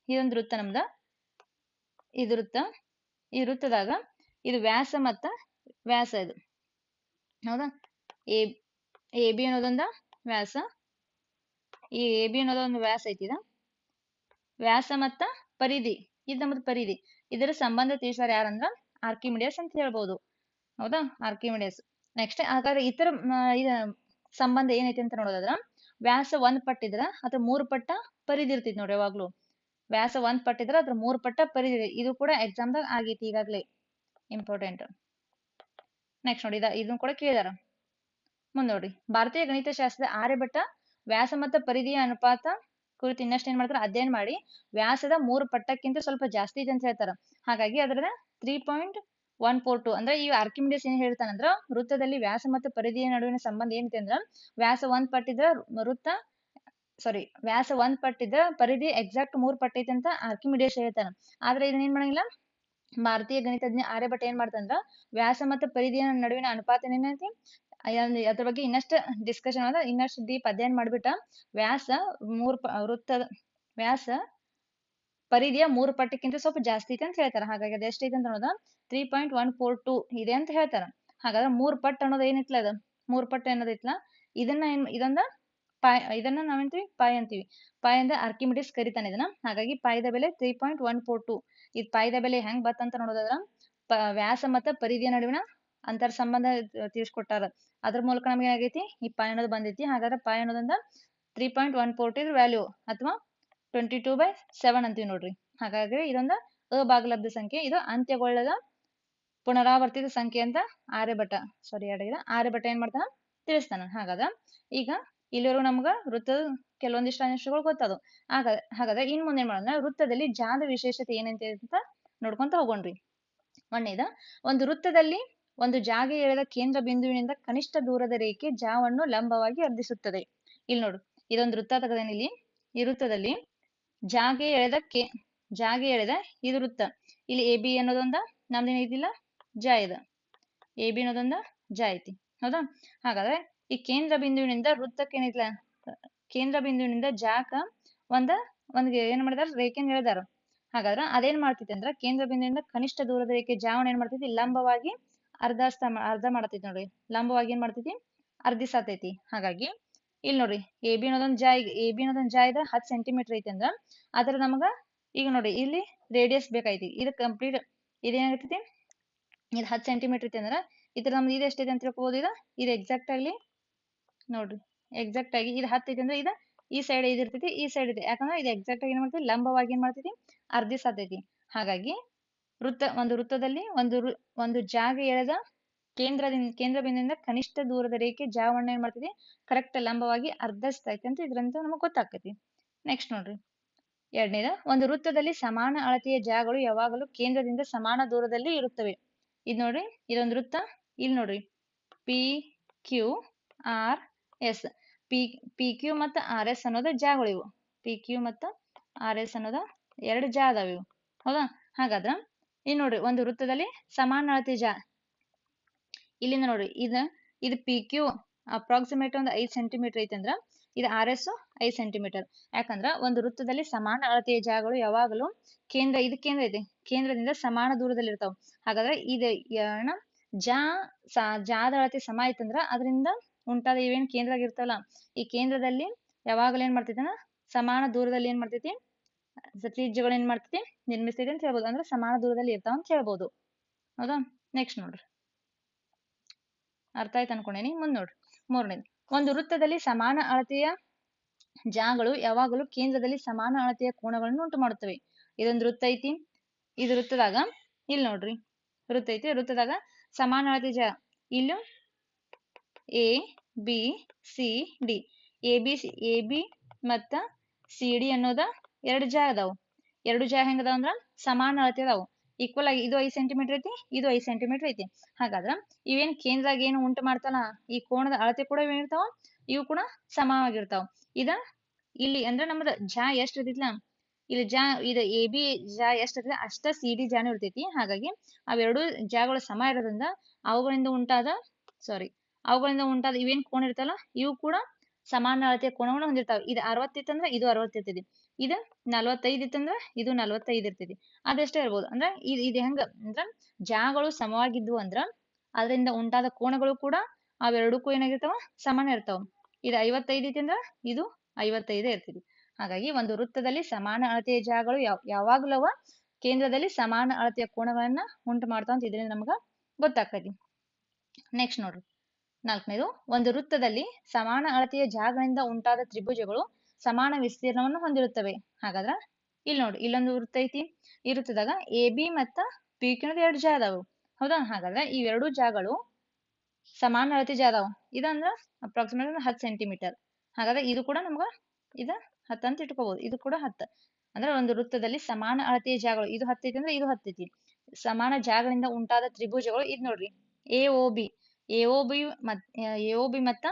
ಇದೊಂದು ವೃತ್ತ ನಮ್ದ, ಇದು ವೃತ್ತ. ಈ ವೃತ್ತದಾಗ ಇದು ವ್ಯಾಸ ಮತ್ತ ವ್ಯಾಸ ಇದು ಹೌದಾ. ಎ ಬಿ ಅನ್ನೋದೊಂದ ವ್ಯಾಸ, ಈ ಎ ಬಿ ಅನ್ನೋದೊಂದು ವ್ಯಾಸ ಐತಿ. ವ್ಯಾಸ ಮತ್ತ ಪರಿಧಿ ಇದು ನಮ್ದು ಪರಿಧಿ. ಇದರ ಸಂಬಂಧ ತಿಳಿಸಾರ ಯಾರಂದ್ರ ಆರ್ಕಿಮಿಡಿಯಸ್ ಅಂತ ಹೇಳ್ಬೋದು. ಹೌದಾ, ಆರ್ಕಿಮಿಡಿಯಸ್. ನೆಕ್ಸ್ಟ್ ಹಾಗಾದ್ರೆ ಇತರ ಸಂಬಂಧ ಏನೈತಿ ಅಂತ ನೋಡೋದಾದ್ರ ವ್ಯಾಸ 1 ಪಟ್ಟಿದ್ರ ಅಥವಾ 3 ಪಟ್ಟ ಪರಿಧಿ ಇರ್ತೈತಿ ನೋಡ್ರಿ. ಯಾವಾಗ್ಲೂ ವ್ಯಾಸ 1 ಪಟ್ಟಿದ್ರ ಅದ್ರ 3 ಪಟ್ಟ ಪರಿಧಿ. ಇದು ಕೂಡ ಎಕ್ಸಾಮ್ದಾಗ ಆಗೈತಿ ಈಗಾಗ್ಲೇ, ಇಂಪಾರ್ಟೆಂಟ್. ನೆಕ್ಸ್ಟ್ ನೋಡಿ, ಇದನ್ನ ಕೂಡ ಕೇಳಿದಾರ. ಮುಂದ್ ನೋಡ್ರಿ, ಭಾರತೀಯ ಗಣಿತಶಾಸ್ತ್ರದ ಆರ್ಯಭಟ್ಟ ವ್ಯಾಸ ಮತ್ತು ಪರಿಧಿಯ ಅನುಪಾತ ಕುರಿತು ಇನ್ನಷ್ಟು ಏನ್ ಮಾಡ್ತಾರ ಅಧ್ಯಯನ ಮಾಡಿ ವ್ಯಾಸದ 3 ಪಟ್ಟಕ್ಕಿಂತ ಸ್ವಲ್ಪ ಜಾಸ್ತಿ ಇದೆ ಅಂತ ಹೇಳ್ತಾರ. ಹಾಗಾಗಿ ಅದ್ರ 3.142 ಅಂದ್ರೆ ಈ ಆರ್ಕಿಮಿಡಿಯಸ್ ಏನ್ ಹೇಳ್ತಾನಂದ್ರ ವೃತ್ತದಲ್ಲಿ ವ್ಯಾಸ ಮತ್ತು ಪರಿಧಿಯ ನಡುವಿನ ಸಂಬಂಧ ಏನೈತಿ ಅಂದ್ರ ವ್ಯಾಸ 1 ಪಟ್ಟಿದ್ರ ವ್ಯಾಸ 1 ಪಟ್ಟಿದ್ರ ಪರಿಧಿ ಎಕ್ಸಾಕ್ಟ್ 3 ಪಟ್ಟೈತಿ ಅಂತ ಆರ್ಕಿಮಿಡಿಯಸ್ ಹೇಳ್ತಾನ. ಆದ್ರೆ ಇದನ್ನ ಏನ್ ಮಾಡಂಗಿಲ್ಲ ಭಾರತೀಯ ಗಣಿತಜ್ಞ ಆರ್ಯಭಟ್ಟ ಏನ್ ಮಾಡ್ತಾನಂದ್ರ ವ್ಯಾಸ ಮತ್ತು ಪರಿಧಿಯ ನಡುವಿನ ಅನುಪಾತ ಏನೈತಿ ಅದ್ರ ಬಗ್ಗೆ ಇನ್ನಷ್ಟು ಡಿಸ್ಕಷನ್ ಆದ ಇನ್ನಷ್ಟು ಡೀಪ್ ಅಧ್ಯಯನ ಮಾಡ್ಬಿಟ್ಟ ವ್ಯಾಸ ವ್ಯಾಸ ಪರಿಧಿಯ 3 ಪಟ್ಟಕ್ಕಿಂತ ಸ್ವಲ್ಪ ಜಾಸ್ತಿ ಐತೆ ಅಂತ ಹೇಳ್ತಾರ. ಹಾಗಾಗಿ ಅದು ಎಷ್ಟೈತೆ ಅಂತ ಅನ್ನೋದ 3.142 ಇದೆ ಅಂತ ಹೇಳ್ತಾರ. ಹಾಗಾದ್ರೆ 3 ಪಟ್ಟು ಅನ್ನೋದು ಏನಿತ್ಲ ಅದು 3 ಪಟ್ಟು ಅನ್ನೋದೈತ್ಲ ಇದನ್ನ ನಾವೇಂತೀವಿ ಪಾಯ್ ಅಂತೀವಿ. ಪಾಯ್ ಅಂದ್ರೆ ಆರ್ಕಿಮಿಡಿಯಸ್ ಕರಿತಾನೆ ಇದನ್ನ. ಹಾಗಾಗಿ ಪಾಯದ ಬೆಲೆ 3.142. ಇದು ಪಾಯದ ಬೆಲೆ ಹೆಂಗ್ ಬತ್ತಂತ ನೋಡೋದಾದ್ರ ವ್ಯಾಸ ಮತ್ತು ಪರಿಧಿಯ ನಡುವಿನ ಅಂತರ ಸಂಬಂಧ ತಿಳಿಸ್ಕೊಟ್ಟಾರ. ಅದ್ರ ಮೂಲಕ ನಮ್ಗೆ ಏನಾಗೈತಿ ಈ ಪಾಯ್ ಅನ್ನೋದು ಬಂದೈತಿ. ಹಾಗಾದ್ರೆ ಪಾಯ್ ಅನ್ನೋದ್ರಿಂದ 3.142 ವ್ಯಾಲ್ಯೂ ಅಥವಾ 22/7 ಅಂತೀವಿ ನೋಡ್ರಿ. ಹಾಗಾದ್ರೆ ಇದೊಂದು ಅಭಾಗಲಬ್ಧ ಸಂಖ್ಯೆ. ಇದು ಅಂತ್ಯಗೊಳ್ಳದ ಪುನರಾವರ್ತಿತ ಸಂಖ್ಯೆ ಅಂತ ಆರ್ಯಭಟ್ಟ ಏನ್ ಮಾಡ್ತಾನ ತಿಳಿಸ್ತಾನ. ಹಾಗಾದ್ರೆ ಈಗ ಇಲ್ಲಿವರೆಗೂ ನಮ್ಗ ವೃತ್ತದ ಕೆಲವೊಂದಿಷ್ಟು ಅಂಶಗಳು ಗೊತ್ತದು. ಹಾಗಾದ್ರೆ ಇನ್ ಮುಂದೆ ಏನ್ ಮಾಡೋಣ, ವೃತ್ತದಲ್ಲಿ ಜಾದ ವಿಶೇಷತೆ ಏನಂತ ನೋಡ್ಕೊಂತ ಹೋಗೋಣ್ರಿ. ಒಂದು ವೃತ್ತದಲ್ಲಿ ಒಂದು ಜಾಗೆ ಎಳೆದ ಕೇಂದ್ರ ಬಿಂದುವಿನಿಂದ ಕನಿಷ್ಠ ದೂರದ ರೇಖೆ ಜಾವನ್ನು ಲಂಬವಾಗಿ ಅರ್ಧಿಸುತ್ತದೆ. ಇಲ್ಲಿ ನೋಡು, ಇದೊಂದು ವೃತ್ತ ತಗದೇನೆ. ಇಲ್ಲಿ ಈ ವೃತ್ತದಲ್ಲಿ ಜಾಗೆ ಎಳೆದ ಇದು ವೃತ್ತ. ಇಲ್ಲಿ ಎ ಬಿ ಅನ್ನೋದೊಂದ ನಮ್ದೇನಿದಿಲ್ಲ ಜಾ ಇದೆ. ಎ ಬಿ ಅನ್ನೋದೊಂದ ಜಾ ಐತಿ. ಹೌದಾ. ಹಾಗಾದ್ರೆ ಈ ಕೇಂದ್ರ ಬಿಂದುವಿನಿಂದ ವೃತ್ತಕ್ಕೆ ಏನಿಲ್ಲ ಕೇಂದ್ರ ಬಿಂದುವಿನಿಂದ ಜಾಕ ಒಂದ್ ಏನ್ ಮಾಡಿದಾರ ರೇಖೆನ ಎಳೆದಾರ. ಹಾಗಾದ್ರೆ ಅದೇನ್ ಮಾಡ್ತೈತಿ ಅಂದ್ರ ಕೇಂದ್ರ ಬಿಂದುವಿನಿಂದ ಕನಿಷ್ಠ ದೂರದ ರೇಖೆ ಜಾವನ ಏನ್ ಮಾಡ್ತೈತಿ ಲಂಬವಾಗಿ ಅರ್ಧ ಮಾಡತೈತಿ ನೋಡ್ರಿ. ಲಂಬವಾಗಿ ಏನ್ ಮಾಡ್ತೈತಿ ಅರ್ಧಿಸತೈತಿ. ಹಾಗಾಗಿ ಇಲ್ಲಿ ನೋಡ್ರಿ ಎ ಬಿ ಅನ್ನೋದೊಂದು ಜಾ ಇದೆ 10 ಸೆಂಟಿಮೀಟರ್ ಐತಿ ಅಂದ್ರ ಅದ್ರ ನಮಗ ಈಗ ನೋಡಿ ಇಲ್ಲಿ ರೇಡಿಯಸ್ ಬೇಕೈತಿ. ಇದು ಕಂಪ್ಲೀಟ್ ಇದೇನಾಗತೈತಿ ಇದು 10 ಸೆಂಟಿಮೀಟರ್ ಐತಿ ಅಂದ್ರ ಇದ್ರ ನಮ್ದು ಇದು ಎಷ್ಟೈತಿ ಅಂತ ತಿಳ್ಕೊಬೋದು. ಇದು ಎಕ್ಸಾಕ್ಟ್ ಆಗಿ ನೋಡ್ರಿ, ಎಕ್ಸಾಕ್ಟ್ ಆಗಿ ಇದು 10 ಐತಿ ಅಂದ್ರೆ ಈ ಸೈಡ್ ಇದಿರ್ತೈತಿ, ಈ ಸೈಡ್ ಇದೆ. ಯಾಕಂದ್ರೆ ಇದು ಎಕ್ಸಾಕ್ಟ್ ಆಗಿ ಏನ್ ಮಾಡ್ತೈತಿ ಲಂಬವಾಗಿ ಏನ್ ಮಾಡ್ತೈತಿ ಅರ್ಧಿಸತೈತಿ. ಹಾಗಾಗಿ ಒಂದು ವೃತ್ತದಲ್ಲಿ ಒಂದು ಜಾಗ ಎಳೆದ ಕೇಂದ್ರ ಬಿಂದುವಿನಿಂದ ಕನಿಷ್ಠ ದೂರದ ರೇಖೆ ಜಾವನ್ನ ಏನ್ ಮಾಡ್ತೈತಿ ಕರೆಕ್ಟ್ ಲಂಬವಾಗಿ ಅರ್ಧಿಸ್ತೈತಿ ಅಂತ ಇದ್ರಂತ ನಮಗ್ ಗೊತ್ತಾಗ್ತೈತಿ. ನೆಕ್ಸ್ಟ್ ನೋಡ್ರಿ, ಎರಡನೇದ ಒಂದು ವೃತ್ತದಲ್ಲಿ ಸಮಾನ ಅಳತೆಯ ಜಾಗಗಳು ಯಾವಾಗಲೂ ಕೇಂದ್ರದಿಂದ ಸಮಾನ ದೂರದಲ್ಲಿ ಇರುತ್ತವೆ. ಇದು ನೋಡ್ರಿ, ಇದೊಂದು ವೃತ್ತ. ಇಲ್ಲಿ ನೋಡ್ರಿ P Q R S. P Q ಮತ್ತು ಆರ್ ಎಸ್ ಅನ್ನೋದು ಜಾಗಳು ಇವು. ಪಿ ಕ್ಯೂ ಮತ್ತು ಆರ್ ಎಸ್ ಅನ್ನೋದ 2 ಜಾ ಅದಾವ ಇವು. ಹೌದಾ. ಹಾಗಾದ್ರ ಇಲ್ಲಿ ನೋಡ್ರಿ ಒಂದು ವೃತ್ತದಲ್ಲಿ ಸಮಾನ ಅಳತೆ ಇಲ್ಲಿಂದ ನೋಡ್ರಿ ಇದು ಪಿ ಕ್ಯೂ ಅಪ್ರಾಕ್ಸಿಮೇಟ್ ಒಂದು 5 ಸೆಂಟಿಮೀಟರ್ ಐತೆ ಅಂದ್ರ ಇದು ಆರ್ ಎಸ್ 5 ಸೆಂಟಿಮೀಟರ್. ಯಾಕಂದ್ರ ಒಂದು ವೃತ್ತದಲ್ಲಿ ಸಮಾನ ಅಳತೆಯ ಜಾಗಗಳು ಯಾವಾಗಲೂ ಇದು ಕೇಂದ್ರ ಐತಿ, ಕೇಂದ್ರದಿಂದ ಸಮಾನ ದೂರದಲ್ಲಿ ಇರ್ತಾವ. ಹಾಗಾದ್ರೆ ಇದು ಜಾದ ಅಳತೆ ಸಮ ಐತಂದ್ರ ಅದರಿಂದ ಉಂಟಾದ ಇವೇನ್ ಕೇಂದ್ರ ಆಗಿರ್ತಲ್ಲ, ಈ ಕೇಂದ್ರದಲ್ಲಿ ಯಾವಾಗಲೂ ಏನ್ ಮಾಡ್ತೈತಿ ಸಮಾನ ದೂರದಲ್ಲಿ ಏನ್ ಮಾಡ್ತೈತಿ ತ್ರಿಜ್ಯಗಳು ಏನ್ ಮಾಡ್ತೈತಿ ನಿರ್ಮಿಸ್ತೈತಿ ಅಂತ ಹೇಳ್ಬೋದು. ಅಂದ್ರೆ ಸಮಾನ ದೂರದಲ್ಲಿ ಇರ್ತಾವ ಅಂತ ಹೇಳ್ಬೋದು. ಹೌದಾ? ನೆಕ್ಸ್ಟ್ ನೋಡ್ರಿ, ಅರ್ಥ ಆಯ್ತು ಅನ್ಕೊಂಡೇನಿ. ಮುಂದ್ ನೋಡ್ರಿ, ಮೂರನೇದು, ಒಂದು ವೃತ್ತದಲ್ಲಿ ಸಮಾನ ಅಳತೆಯ ಜಾಗಗಳು ಯಾವಾಗಲೂ ಕೇಂದ್ರದಲ್ಲಿ ಸಮಾನ ಅಳತೆಯ ಕೋನಗಳನ್ನು ಉಂಟು ಮಾಡುತ್ತವೆ. ಇದೊಂದು ವೃತ್ತ ಐತಿ, ಇದು ವೃತ್ತದಾಗ ಇಲ್ಲಿ ನೋಡ್ರಿ ವೃತ್ತ ಐತಿ, ವೃತ್ತದಾಗ ಸಮಾನ ಅಳತೆ ಜಾಗ ಇಲ್ಲೂ A B C D, A B ಮತ್ತ ಸಿ ಡಿ ಅನ್ನೋದ ಎರಡು ಜಾಗ ಅದಾವು. ಎರಡು ಜಾಗ ಹೆಂಗದಾವ ಅಂದ್ರ ಸಮಾನ ಅಳತೆ ಅದಾವು, ಈಕ್ವಲ್ ಆಗಿ. ಇದು 5 ಸೆಂಟಿಮೀಟರ್ ಐತಿ, ಇದು 5 ಸೆಂಟಿಮೀಟರ್ ಐತಿ. ಹಾಗಾದ್ರ ಇವೇನ್ ಕೇಂದ್ರದಾಗ ಏನು ಉಂಟು ಮಾಡ್ತಾನ ಈ ಕೋಣದ ಅಳತೆ ಕೂಡ ಏನಿರ್ತಾವ, ಇವು ಕೂಡ ಸಮವಾಗಿರ್ತಾವ. ಇಲ್ಲಿ ಅಂದ್ರೆ ನಮ್ದು ಎಷ್ಟ್ ಇರ್ತೈತಿಲ್ಲ, ಇಲ್ಲಿ ಇದು ಎ ಬಿ ಎಷ್ಟ್ ಇರ್ತೈತಿ ಅಷ್ಟ ಸಿ ಡಿ ಜಾನು ಇರ್ತೈತಿ. ಹಾಗಾಗಿ ಅವೆರಡು ಜಾಗಗಳು ಸಮ ಇರೋದ್ರಿಂದ ಅವುಗಳಿಂದ ಉಂಟಾದ ಇವೇನ್ ಕೋಣ ಇರ್ತಲ್ಲ ಇವು ಕೂಡ ಸಮಾನ ಅಳತೆಯ ಕೋನವನ್ನು ಹೊಂದಿರ್ತಾವ. ಇದು 60 ಇತ್ತಂದ್ರ ಇದು 60 ಇರ್ತೈತಿ, ಇದು 45 ಇತ್ತಂದ್ರ ಇದು 45 ಇರ್ತೈತಿ. ಅದೆಷ್ಟೇ ಇರ್ಬೋದು. ಅಂದ್ರೆ ಇದು ಹೆಂಗ ಅಂದ್ರ ಜಾಗಗಳು ಸಮವಾಗಿದ್ವು ಅಂದ್ರ ಅದರಿಂದ ಉಂಟಾದ ಕೋನಗಳು ಕೂಡ ಅವೆರಡಕ್ಕೂ ಏನಾಗಿರ್ತಾವ ಸಮಾನ ಇರ್ತಾವ. ಇದು 55 ಐತಿ ಅಂದ್ರ ಇದು 55 ಇರ್ತೈತಿ. ಹಾಗಾಗಿ ಒಂದು ವೃತ್ತದಲ್ಲಿ ಸಮಾನ ಅಳತೆಯ ಜಾಗಗಳು ಯಾವಾಗ್ಲವ ಕೇಂದ್ರದಲ್ಲಿ ಸಮಾನ ಅಳತೆಯ ಕೋನಗಳನ್ನ ಉಂಟು ಮಾಡ್ತಾವ ಅಂತ ಇದರಿಂದ ನಮ್ಗ ಗೊತ್ತಾಗ್ತೈತಿ. ನೆಕ್ಸ್ಟ್ ನೋಡ್ರಿ, 4ನೇದು, ಒಂದು ವೃತ್ತದಲ್ಲಿ ಸಮಾನ ಅಳತೆಯ ಜಾಗಗಳಿಂದ ಉಂಟಾದ ತ್ರಿಭುಜಗಳು ಸಮಾನ ವಿಸ್ತೀರ್ಣವನ್ನು ಹೊಂದಿರುತ್ತವೆ. ಹಾಗಾದ್ರ ಇಲ್ಲಿ ನೋಡ್ರಿ, ಇಲ್ಲೊಂದು ವೃತ್ತ ಐತಿ, ಈ ವೃತ್ತದಾಗ ಎ ಬಿ ಮತ್ತ ಪಿ ಕ್ಯೂ ಅನ್ನೋದು ಎರಡು ಜಾಗ ಅದಾವು. ಹೌದಾ? ಹಾಗಾದ್ರೆ ಈ ಎರಡು ಜಾಗಗಳು ಸಮಾನ ಅಳತೆ ಜಾಗ ಅದಾವ. ಇದಂದ್ರ ಅಪ್ರಾಕ್ಸಿಮೇಟ್ 10 ಸೆಂಟಿಮೀಟರ್. ಹಾಗಾದ್ರೆ ಇದು ಕೂಡ ನಮ್ಗ 10 ಅಂತ ಇಟ್ಕೋಬಹುದು, ಇದು ಕೂಡ 10. ಅಂದ್ರೆ ಒಂದು ವೃತ್ತದಲ್ಲಿ ಸಮಾನ ಅಳತೆಯ ಜಾಗಗಳು ಇದು 10 ಐತಿ ಅಂದ್ರೆ ಇದು 10 ಐತಿ. ಸಮಾನ ಜಾಗಗಳಿಂದ ಉಂಟಾದ ತ್ರಿಭುಜಗಳು ಇದು ನೋಡ್ರಿ ಎ ಒ ಬಿ ಮತ್ತ